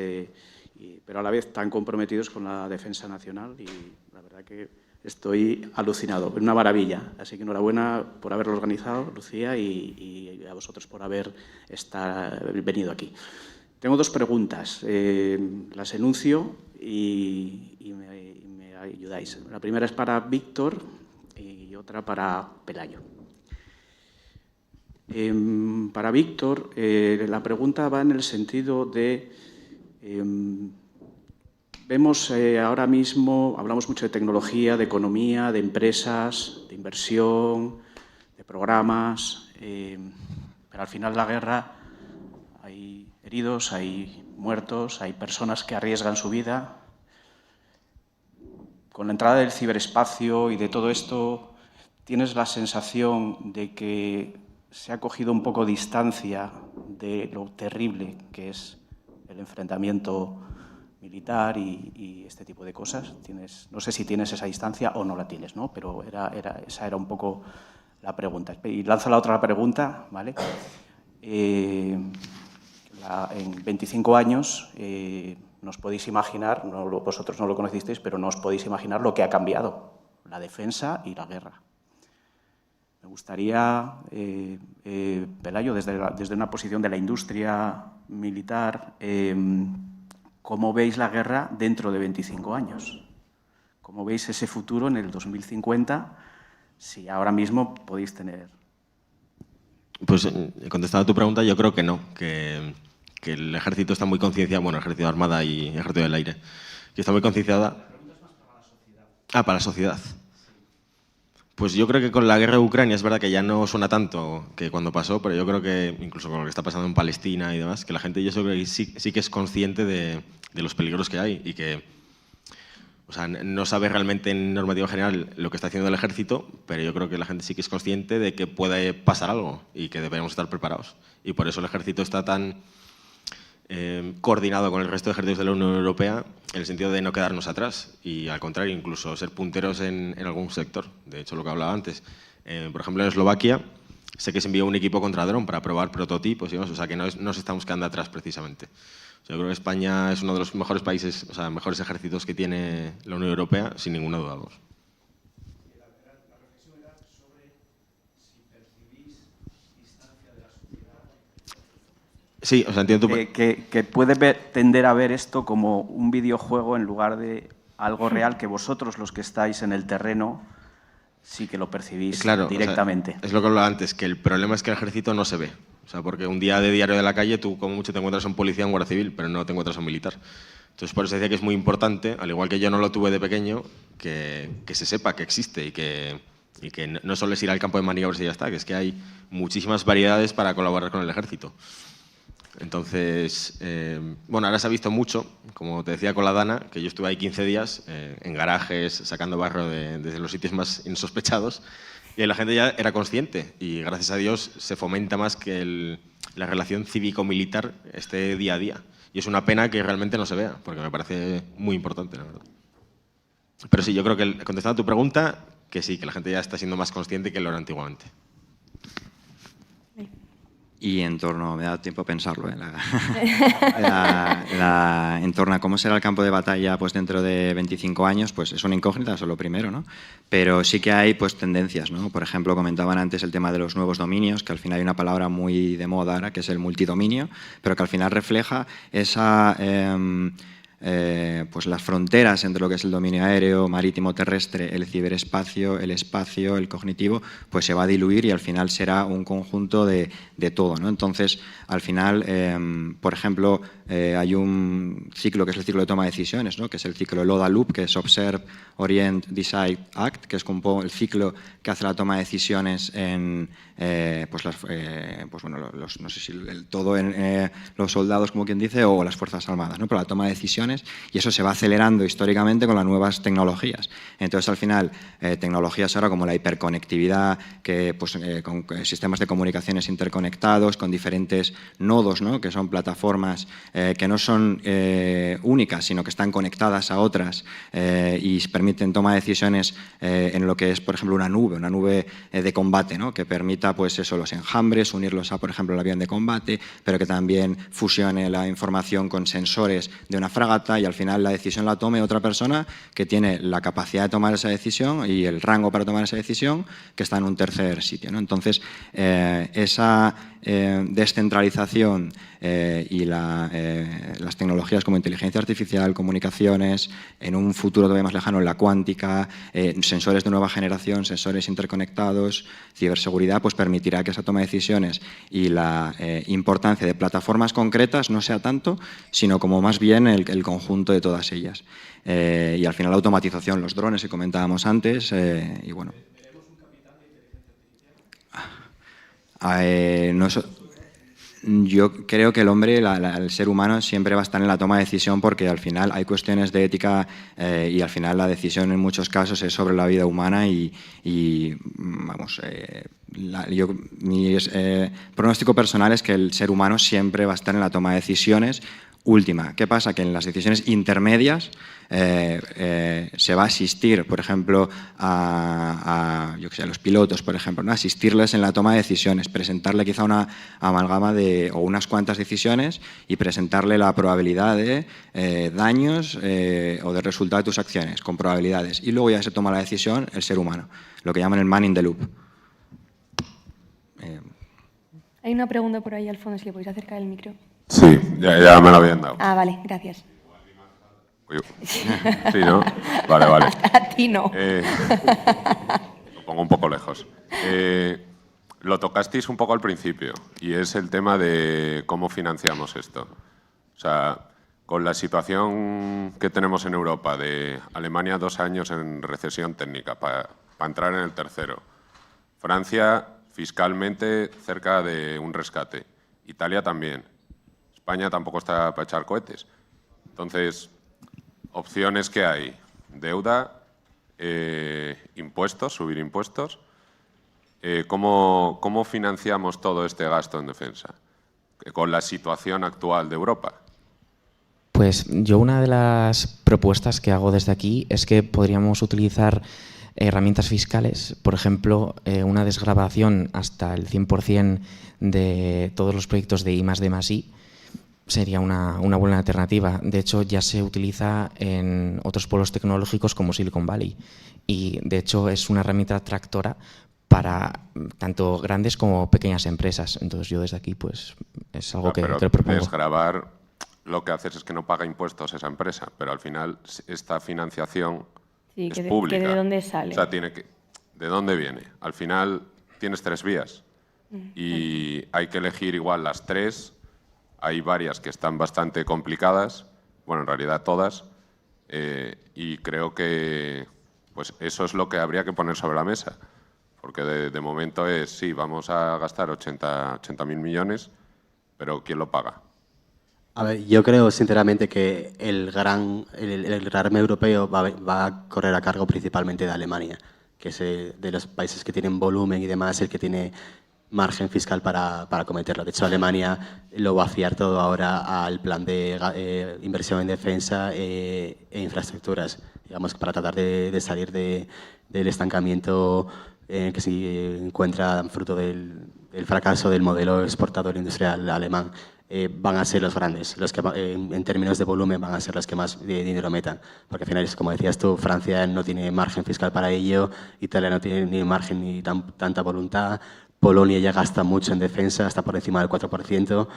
pero a la vez tan comprometidos con la defensa nacional y la verdad que estoy alucinado, es una maravilla. Así que enhorabuena por haberlo organizado, Lucía, y a vosotros por haber venido aquí. Tengo 2 preguntas, las enuncio y me ayudáis. La primera es para Víctor y otra para Pelayo. Para Víctor, la pregunta va en el sentido de, vemos ahora mismo, hablamos mucho de tecnología, de economía, de empresas, de inversión, de programas, pero al final de la guerra hay heridos, hay muertos, hay personas que arriesgan su vida. Con la entrada del ciberespacio y de todo esto, ¿tienes la sensación de que se ha cogido un poco distancia de lo terrible que es el enfrentamiento militar y este tipo de cosas? No sé si tienes esa distancia o no la tienes, ¿no? Pero esa era un poco la pregunta. Y lanzo la otra pregunta, ¿vale? En 25 años No os podéis imaginar, vosotros no lo conocisteis, pero no os podéis imaginar lo que ha cambiado la defensa y la guerra. Me gustaría, Pelayo, desde una posición de la industria militar, ¿cómo veis la guerra dentro de 25 años? ¿Cómo veis ese futuro en el 2050 si ahora mismo podéis tener? Pues contestando a tu pregunta, yo creo que no, que el ejército está muy concienciado, bueno, el ejército de armada y el ejército del aire, que está muy concienciada. La pregunta es más para la sociedad. Ah, para la sociedad. Pues yo creo que con la guerra de Ucrania es verdad que ya no suena tanto que cuando pasó, pero yo creo que incluso con lo que está pasando en Palestina y demás, que la gente yo creo que sí que es consciente de los peligros que hay y que, o sea, no sabe realmente en normativa general lo que está haciendo el ejército, pero yo creo que la gente sí que es consciente de que puede pasar algo y que deberíamos estar preparados. Y por eso el ejército está tan coordinado con el resto de ejércitos de la Unión Europea en el sentido de no quedarnos atrás y al contrario incluso ser punteros en algún sector. De hecho, lo que hablaba antes, por ejemplo en Eslovaquia sé que se envió un equipo contra dron para probar prototipos y demás, o sea que no nos estamos quedando atrás precisamente. O sea, yo creo que España es uno de los mejores países, o sea, mejores ejércitos que tiene la Unión Europea, sin ninguna duda. Vamos. La reflexión era sobre si percibís distancia de la sociedad. Sí, o sea, entiendo tu... que puede tender a ver esto como un videojuego en lugar de algo real que vosotros, los que estáis en el terreno, sí que lo percibís directamente. O sea, es lo que hablaba antes, que el problema es que el ejército no se ve. O sea, porque un día de diario de la calle tú como mucho te encuentras a un policía o un guardia civil, pero no te encuentras a un militar. Entonces, por eso decía que es muy importante, al igual que yo no lo tuve de pequeño, que se sepa que existe y que no solo es ir al campo de maniobras y ya está, que es que hay muchísimas variedades para colaborar con el ejército. Entonces, bueno, ahora se ha visto mucho, como te decía con la Dana, que yo estuve ahí 15 días en garajes, sacando barro desde los sitios más insospechados, y la gente ya era consciente, y gracias a Dios se fomenta más que la relación cívico-militar esté día a día. Y es una pena que realmente no se vea, porque me parece muy importante, la verdad. Pero sí, yo creo que, contestando a tu pregunta, que sí, que la gente ya está siendo más consciente que lo era antiguamente. Y en torno, me da tiempo a pensarlo, en torno a cómo será el campo de batalla pues dentro de 25 años, pues es una incógnita, eso es lo primero, ¿no? Pero sí que hay pues tendencias, ¿no? Por ejemplo, comentaban antes el tema de los nuevos dominios, que al final hay una palabra muy de moda ahora, que es el multidominio, pero que al final refleja esa... pues las fronteras entre lo que es el dominio aéreo, marítimo, terrestre, el ciberespacio, el espacio, el cognitivo, pues se va a diluir y al final será un conjunto de todo, ¿no? Entonces, al final, por ejemplo, hay un ciclo que es el ciclo de toma de decisiones, ¿no? Que es el ciclo LODA Loop, que es Observe, Orient, Decide, Act, que es como el ciclo que hace la toma de decisiones en no sé si todo en los soldados, como quien dice, o las Fuerzas Armadas, ¿no? Pero la toma de decisiones, y eso se va acelerando históricamente con las nuevas tecnologías. Entonces, al final, tecnologías ahora como la hiperconectividad, que, pues, con sistemas de comunicaciones interconectados, con diferentes nodos, ¿no? Que son plataformas que no son únicas, sino que están conectadas a otras y permiten toma de decisiones en lo que es, por ejemplo, una nube de combate, ¿no? Que permita pues eso, los enjambres, unirlos a, por ejemplo, el avión de combate, pero que también fusione la información con sensores de una fragata y al final la decisión la tome otra persona que tiene la capacidad de tomar esa decisión y el rango para tomar esa decisión que está en un tercer sitio, ¿no? Entonces, esa descentralización y las tecnologías como inteligencia artificial, comunicaciones, en un futuro todavía más lejano, la cuántica, sensores de nueva generación, sensores interconectados, ciberseguridad, pues permitirá que esa toma de decisiones y la importancia de plataformas concretas no sea tanto, sino como más bien el conjunto de todas ellas. Y al final la automatización, los drones que comentábamos antes, y bueno. Yo creo que el hombre, el ser humano, siempre va a estar en la toma de decisión porque al final hay cuestiones de ética y al final la decisión en muchos casos es sobre la vida humana y vamos, mi pronóstico personal es que el ser humano siempre va a estar en la toma de decisiones última. ¿Qué pasa? Que en las decisiones intermedias se va a asistir, por ejemplo, yo que sé, a los pilotos, por ejemplo, ¿no? Asistirles en la toma de decisiones, presentarle quizá una amalgama o unas cuantas decisiones y presentarle la probabilidad de daños o de resultado de tus acciones, con probabilidades. Y luego ya se toma la decisión el ser humano, lo que llaman el man in the loop. Hay una pregunta por ahí al fondo, si le podéis acercar el micro. Sí, ya me lo habían dado. Ah, vale, gracias. Uy, sí, ¿no? Vale. A ti no. Lo pongo un poco lejos. Lo tocasteis un poco al principio y es el tema de cómo financiamos esto. O sea, con la situación que tenemos en Europa de Alemania 2 años en recesión técnica para entrar en el tercero. Francia fiscalmente cerca de un rescate. Italia también. España tampoco está para echar cohetes. Entonces, opciones que hay. Deuda, impuestos, subir impuestos. ¿Cómo financiamos todo este gasto en defensa? Con la situación actual de Europa. Pues yo una de las propuestas que hago desde aquí es que podríamos utilizar herramientas fiscales, por ejemplo, una desgravación hasta el 100% de todos los proyectos de I+D+I sería una buena alternativa. De hecho, ya se utiliza en otros polos tecnológicos como Silicon Valley y, de hecho, es una herramienta tractora para tanto grandes como pequeñas empresas. Entonces, yo desde aquí, pues, es algo que lo propongo. Desgravar, lo que haces es que no paga impuestos esa empresa, pero al final esta financiación es pública. ¿De dónde sale? O sea, ¿de dónde viene? Al final tienes 3 vías y hay que elegir igual las 3. Hay varias que están bastante complicadas, bueno, en realidad todas, y creo que pues eso es lo que habría que poner sobre la mesa, porque de momento es, sí, vamos a gastar 80.000 millones, pero ¿quién lo paga? A ver, yo creo sinceramente que el gran arma europeo va a correr a cargo principalmente de Alemania, que es de los países que tienen volumen y demás, el que tiene margen fiscal para acometerlo. De hecho, Alemania lo va a fiar todo ahora al plan de inversión en defensa e infraestructuras, digamos, para tratar de salir del estancamiento que se encuentra fruto del fracaso del modelo exportador industrial alemán. Van a ser los grandes, los que en términos de volumen van a ser los que más dinero metan, porque al final, como decías tú, Francia no tiene margen fiscal para ello, Italia no tiene ni margen ni tanta voluntad, Polonia ya gasta mucho en defensa, está por encima del 4%,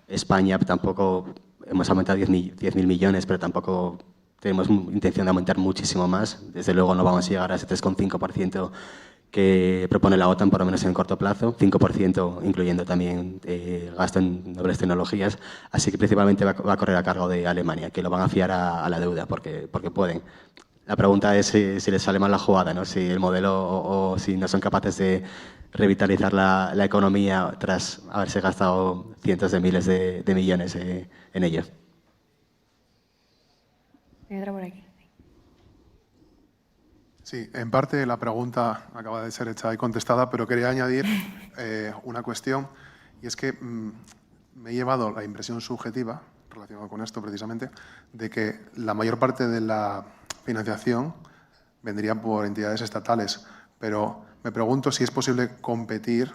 España tampoco, hemos aumentado 10.000 millones, pero tampoco tenemos intención de aumentar muchísimo más, desde luego no vamos a llegar a ese 3,5% que propone la OTAN, por lo menos en el corto plazo, 5% incluyendo también gasto en nobles tecnologías, así que principalmente va a correr a cargo de Alemania, que lo van a fiar a la deuda porque pueden. La pregunta es si les sale mal la jugada, ¿no? Si el modelo o si no son capaces de revitalizar la economía tras haberse gastado cientos de miles de millones en ello. Entra por aquí. Sí, en parte la pregunta acaba de ser hecha y contestada, pero quería añadir una cuestión, y es que me he llevado la impresión subjetiva, relacionada con esto precisamente, de que la mayor parte de la financiación vendría por entidades estatales, pero me pregunto si es posible competir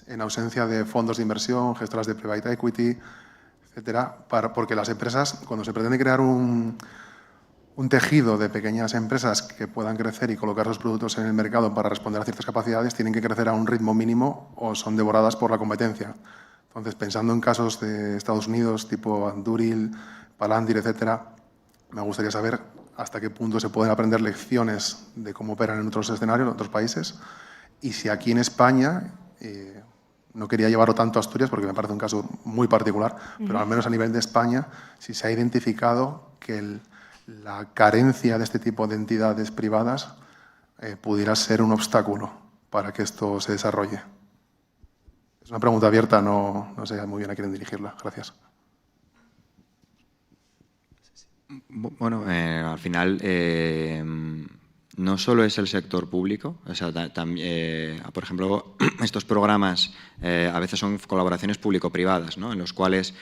en ausencia de fondos de inversión, gestoras de private equity, etcétera, porque las empresas, cuando se pretende crear un tejido de pequeñas empresas que puedan crecer y colocar sus productos en el mercado para responder a ciertas capacidades, tienen que crecer a un ritmo mínimo o son devoradas por la competencia. Entonces, pensando en casos de Estados Unidos, tipo Anduril, Palantir, etcétera, me gustaría saber hasta qué punto se pueden aprender lecciones de cómo operan en otros escenarios, en otros países, y si aquí en España, no quería llevarlo tanto a Asturias porque me parece un caso muy particular, pero al menos a nivel de España, si se ha identificado que la carencia de este tipo de entidades privadas pudiera ser un obstáculo para que esto se desarrolle. Es una pregunta abierta, no sé muy bien a quién dirigirla. Gracias. Bueno, al final no solo es el sector público, o sea, también, por ejemplo, estos programas a veces son colaboraciones público-privadas, ¿no? En los cuales,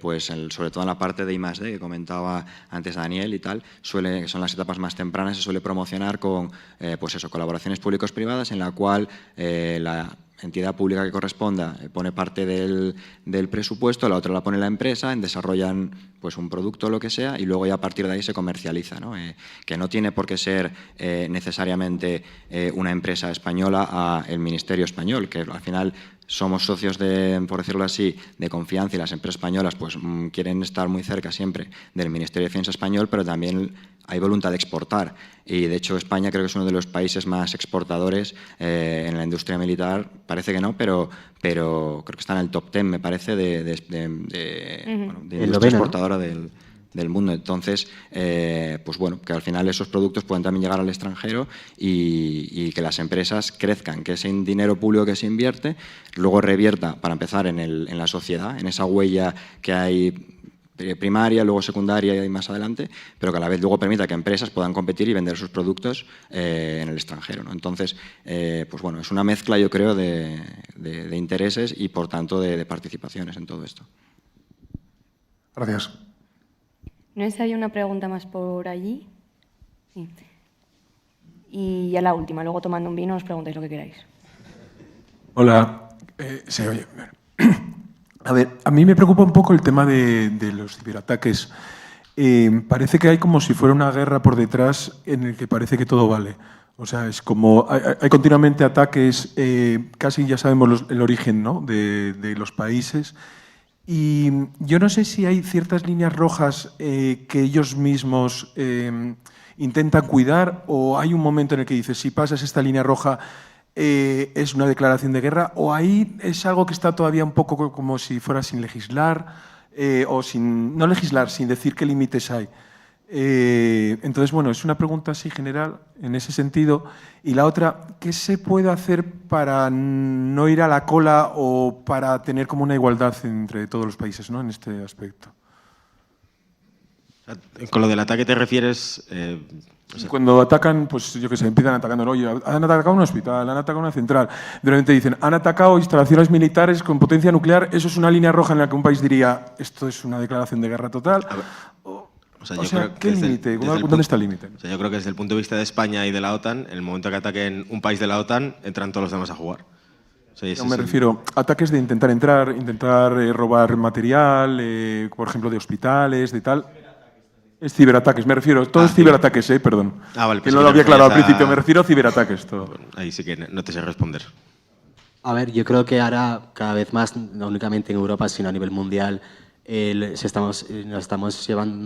pues sobre todo en la parte de I+D que comentaba antes Daniel y tal, son las etapas más tempranas, se suele promocionar con pues eso, colaboraciones públicos-privadas en la cual la entidad pública que corresponda pone parte del presupuesto, la otra la pone la empresa, desarrollan pues un producto o lo que sea y luego ya a partir de ahí se comercializa, ¿no? Que no tiene por qué ser necesariamente una empresa española a el Ministerio español, que al final somos socios, por decirlo así, de confianza y las empresas españolas pues quieren estar muy cerca siempre del Ministerio de Defensa español, pero también hay voluntad de exportar y de hecho España creo que es uno de los países más exportadores en la industria militar, parece que no, pero creo que está en el top 10 me parece de industria exportadora del mundo. Entonces, pues bueno, que al final esos productos pueden también llegar al extranjero y que las empresas crezcan, que ese dinero público que se invierte luego revierta, para empezar, en la sociedad, en esa huella que hay primaria, luego secundaria y más adelante, pero que a la vez luego permita que empresas puedan competir y vender sus productos en el extranjero, ¿no? Entonces, pues bueno, es una mezcla, yo creo, de intereses y, por tanto, de participaciones en todo esto. Gracias. ¿No es hay una pregunta más por allí? Sí. Y ya la última, luego tomando un vino os preguntáis lo que queráis. Hola, se oye. A ver, a mí me preocupa un poco el tema de los ciberataques. Parece que hay como si fuera una guerra por detrás en el que parece que todo vale. O sea, es como hay continuamente ataques, casi ya sabemos el origen, ¿no? de los países. Y yo no sé si hay ciertas líneas rojas que ellos mismos intentan cuidar o hay un momento en el que dices, si pasas esta línea roja es una declaración de guerra o ahí es algo que está todavía un poco como si fuera sin legislar o no legislar, sin decir qué límites hay. Entonces, bueno, es una pregunta así general en ese sentido. Y la otra, ¿qué se puede hacer para no ir a la cola o para tener como una igualdad entre todos los países, ¿no? En este aspecto? Con lo del ataque te refieres... Cuando atacan, pues yo qué sé, empiezan atacando, ¿no? Oye, han atacado un hospital, han atacado una central. De repente dicen, han atacado instalaciones militares con potencia nuclear. Eso es una línea roja en la que un país diría, esto es una declaración de guerra total. O sea, ¿qué límite? ¿Dónde está el límite? O sea, yo creo que desde el punto de vista de España y de la OTAN, en el momento que ataquen un país de la OTAN, entran todos los demás a jugar. O sea, me refiero a ataques de intentar entrar, robar material, por ejemplo, de hospitales, de tal. Es ciberataques, me refiero. Todo es ciberataques, perdón. Vale, que no lo había aclarado al principio, me refiero a ciberatates. Todo. Ahí sí que no te sé responder. A ver, yo creo que ahora cada vez más, no únicamente en Europa, sino a nivel mundial, nos estamos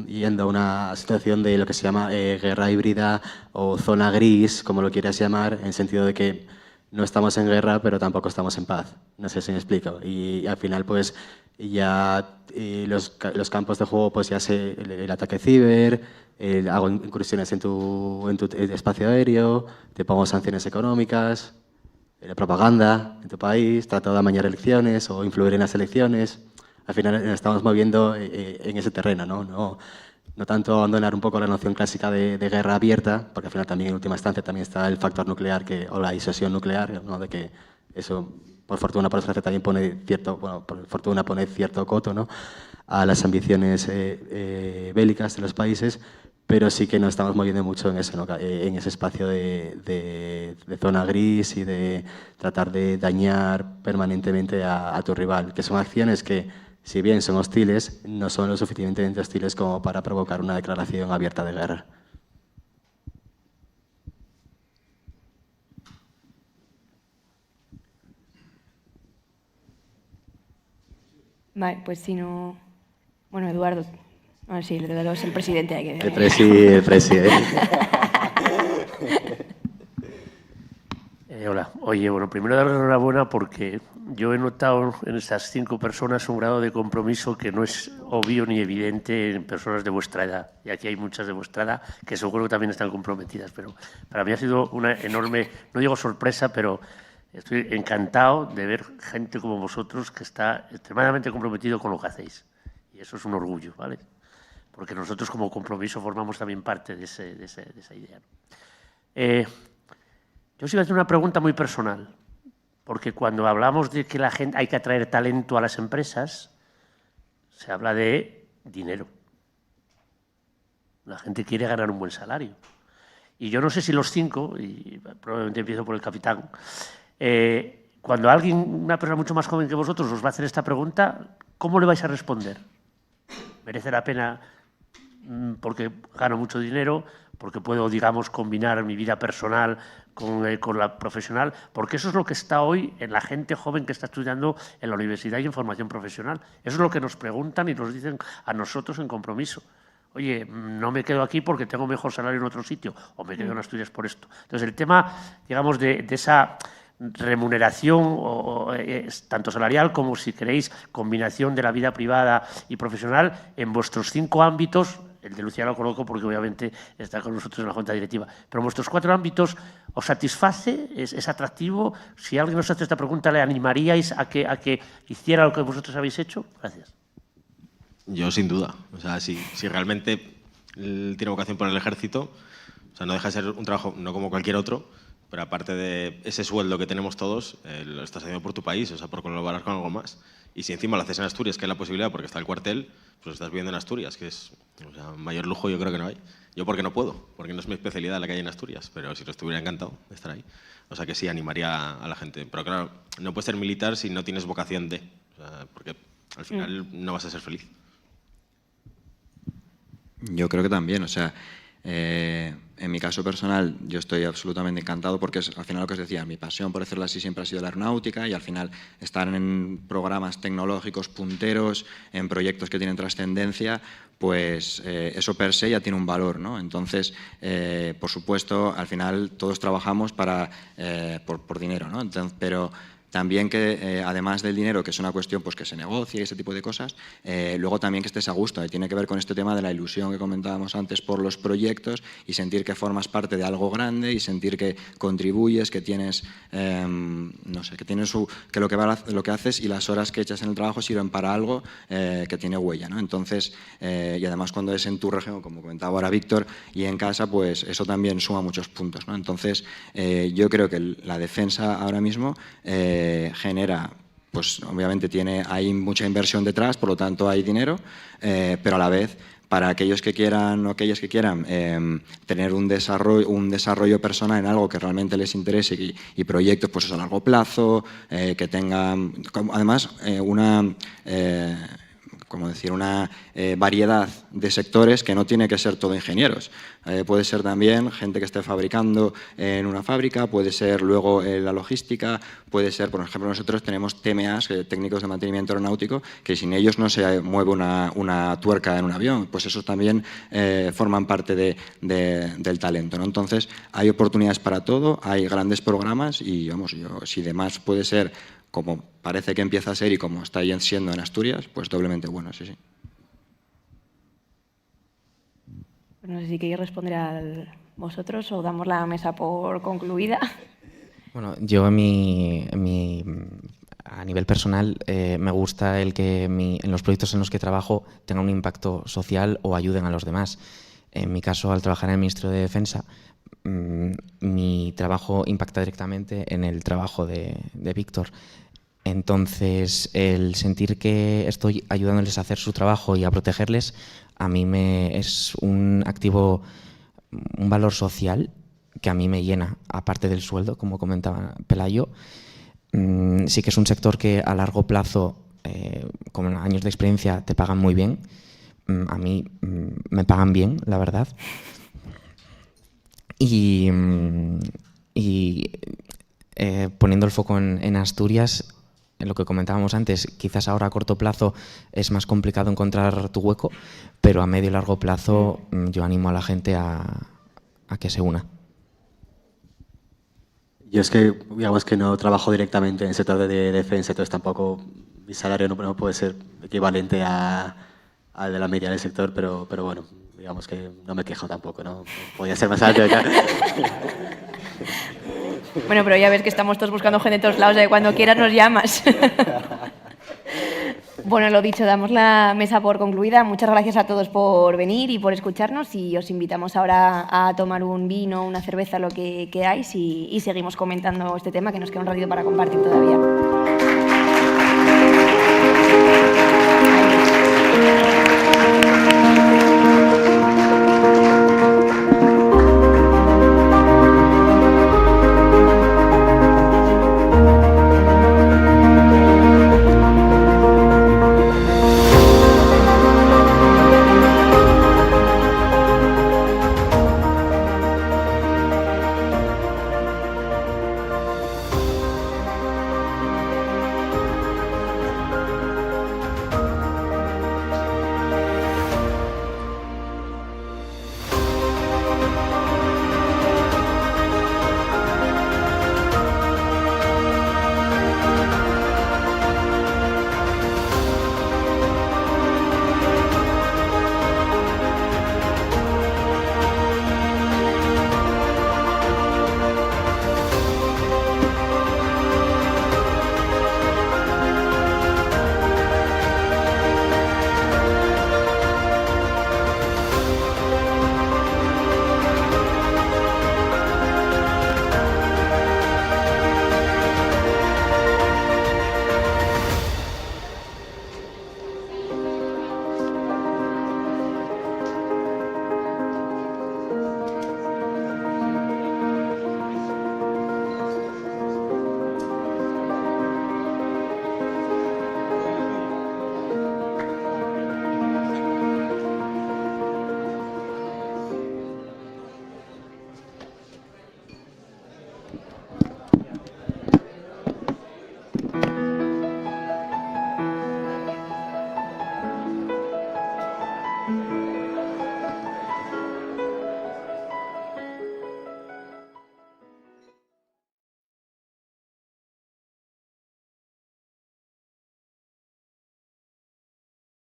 yendo a una situación de lo que se llama guerra híbrida o zona gris, como lo quieras llamar, en el sentido de que no estamos en guerra, pero tampoco estamos en paz. No sé si me explico. Y al final, pues, ya los campos de juego, pues ya el ataque ciber, hago incursiones en tu espacio aéreo, te pongo sanciones económicas, propaganda en tu país, trato de amañar elecciones o influir en las elecciones. Al final nos estamos moviendo en ese terreno, ¿no? No tanto abandonar un poco la noción clásica de guerra abierta, porque al final también en última instancia también está el factor nuclear o la disuasión nuclear, ¿no? De que eso, por fortuna, por desgracia, también pone cierto coto, ¿no? A las ambiciones bélicas de los países, pero sí que nos estamos moviendo mucho en eso, ¿no? En ese espacio de zona gris y de tratar de dañar permanentemente a tu rival, que son acciones que, si bien son hostiles, no son lo suficientemente hostiles como para provocar una declaración abierta de guerra. Vale, pues si no... Bueno, Eduardo. A ver, sí, Eduardo es el presidente. Hay que... El presidente. Hola. Oye, bueno, primero darle enhorabuena porque yo he notado en estas 5 personas un grado de compromiso que no es obvio ni evidente en personas de vuestra edad. Y aquí hay muchas de vuestra edad que seguro que también están comprometidas. Pero para mí ha sido una enorme, no digo sorpresa, pero estoy encantado de ver gente como vosotros que está extremadamente comprometido con lo que hacéis. Y eso es un orgullo, ¿vale? Porque nosotros como compromiso formamos también parte de esa idea. Yo os iba a hacer una pregunta muy personal. Porque cuando hablamos de que hay que atraer talento a las empresas, se habla de dinero. La gente quiere ganar un buen salario. Y yo no sé si los 5, y probablemente empiezo por el capitán, cuando una persona mucho más joven que vosotros os va a hacer esta pregunta, ¿cómo le vais a responder? ¿Merece la pena porque gano mucho dinero, porque puedo, digamos, combinar mi vida personal con la profesional? Porque eso es lo que está hoy en la gente joven que está estudiando en la universidad y en formación profesional. Eso es lo que nos preguntan y nos dicen a nosotros en Compromiso. Oye, no me quedo aquí porque tengo mejor salario en otro sitio, o me quedo en Asturias por esto. Entonces, el tema, digamos, de esa remuneración, tanto salarial como, si queréis, combinación de la vida privada y profesional en vuestros 5 ámbitos. El de Lucía lo coloco porque obviamente está con nosotros en la junta directiva. Pero en vuestros 4 ámbitos, ¿os satisface? ¿Es atractivo? Si alguien os hace esta pregunta, ¿le animaríais a que hiciera lo que vosotros habéis hecho? Gracias. Yo sin duda. O sea, si realmente tiene vocación por el ejército, o sea, no deja de ser un trabajo no como cualquier otro, pero aparte de ese sueldo que tenemos todos, lo estás haciendo por tu país, o sea, por colaborar con algo más. Y si encima lo haces en Asturias, que es la posibilidad, porque está el cuartel, pues estás viviendo en Asturias, que es, o sea, mayor lujo yo creo que no hay. Yo porque no puedo, porque no es mi especialidad la que hay en Asturias, pero si lo estuviera encantado de estar ahí. O sea que sí, animaría a la gente. Pero claro, no puedes ser militar si no tienes vocación de, o sea, porque al final no vas a ser feliz. Yo creo que también, o sea, en mi caso personal yo estoy absolutamente encantado porque es al final lo que os decía, mi pasión, por decirlo así, siempre ha sido la aeronáutica, y al final estar en programas tecnológicos punteros, en proyectos que tienen trascendencia, pues eso per se ya tiene un valor, ¿no? Entonces, por supuesto, al final todos trabajamos por dinero, ¿no? Entonces, pero también que, además del dinero, que es una cuestión pues, que se negocia y ese tipo de cosas, luego también que estés a gusto. Y tiene que ver con este tema de la ilusión que comentábamos antes por los proyectos y sentir que formas parte de algo grande y sentir que contribuyes, que tienes, no sé, que lo que haces y las horas que echas en el trabajo sirven para algo que tiene huella, ¿no? Entonces, y además cuando es en tu región, como comentaba ahora Víctor, y en casa, pues eso también suma muchos puntos, ¿no? Entonces, yo creo que la defensa ahora mismo genera, pues obviamente hay mucha inversión detrás, por lo tanto hay dinero, pero a la vez para aquellos que quieran o aquellas que quieran tener un desarrollo personal en algo que realmente les interese y proyectos pues a largo plazo, que tengan además una variedad de sectores que no tiene que ser todo ingenieros. Puede ser también gente que esté fabricando en una fábrica, puede ser luego la logística, puede ser, por ejemplo, nosotros tenemos TMAs, técnicos de mantenimiento aeronáutico, que sin ellos no se mueve una tuerca en un avión, pues esos también forman parte del talento, ¿no? Entonces, hay oportunidades para todo, hay grandes programas y, vamos, si demás puede ser como parece que empieza a ser y como está siendo en Asturias, pues doblemente bueno, sí, sí. No sé si queréis responder a vosotros o damos la mesa por concluida. Bueno, yo a nivel personal me gusta el que en los proyectos en los que trabajo tengan un impacto social o ayuden a los demás. En mi caso, al trabajar en el Ministerio de Defensa, mi trabajo impacta directamente en el trabajo de Víctor. Entonces, el sentir que estoy ayudándoles a hacer su trabajo y a protegerles, a mí es un activo, un valor social que a mí me llena, aparte del sueldo, como comentaba Pelayo. Sí que es un sector que a largo plazo, con años de experiencia, te pagan muy bien. A mí me pagan bien, la verdad. Y poniendo el foco en Asturias, en lo que comentábamos antes, quizás ahora a corto plazo es más complicado encontrar tu hueco, pero a medio y largo plazo yo animo a la gente a que se una. Yo es que, digamos que no trabajo directamente en el sector de defensa, entonces tampoco mi salario no puede ser equivalente al de la media del sector, pero bueno, digamos que no me quejo tampoco, ¿no? Podría ser más alto. Bueno, pero ya ves que estamos todos buscando gente de todos lados, de cuando quieras nos llamas. Bueno, lo dicho, damos la mesa por concluida. Muchas gracias a todos por venir y por escucharnos y os invitamos ahora a tomar un vino, una cerveza, lo que queráis y seguimos comentando este tema que nos queda un ratito para compartir todavía.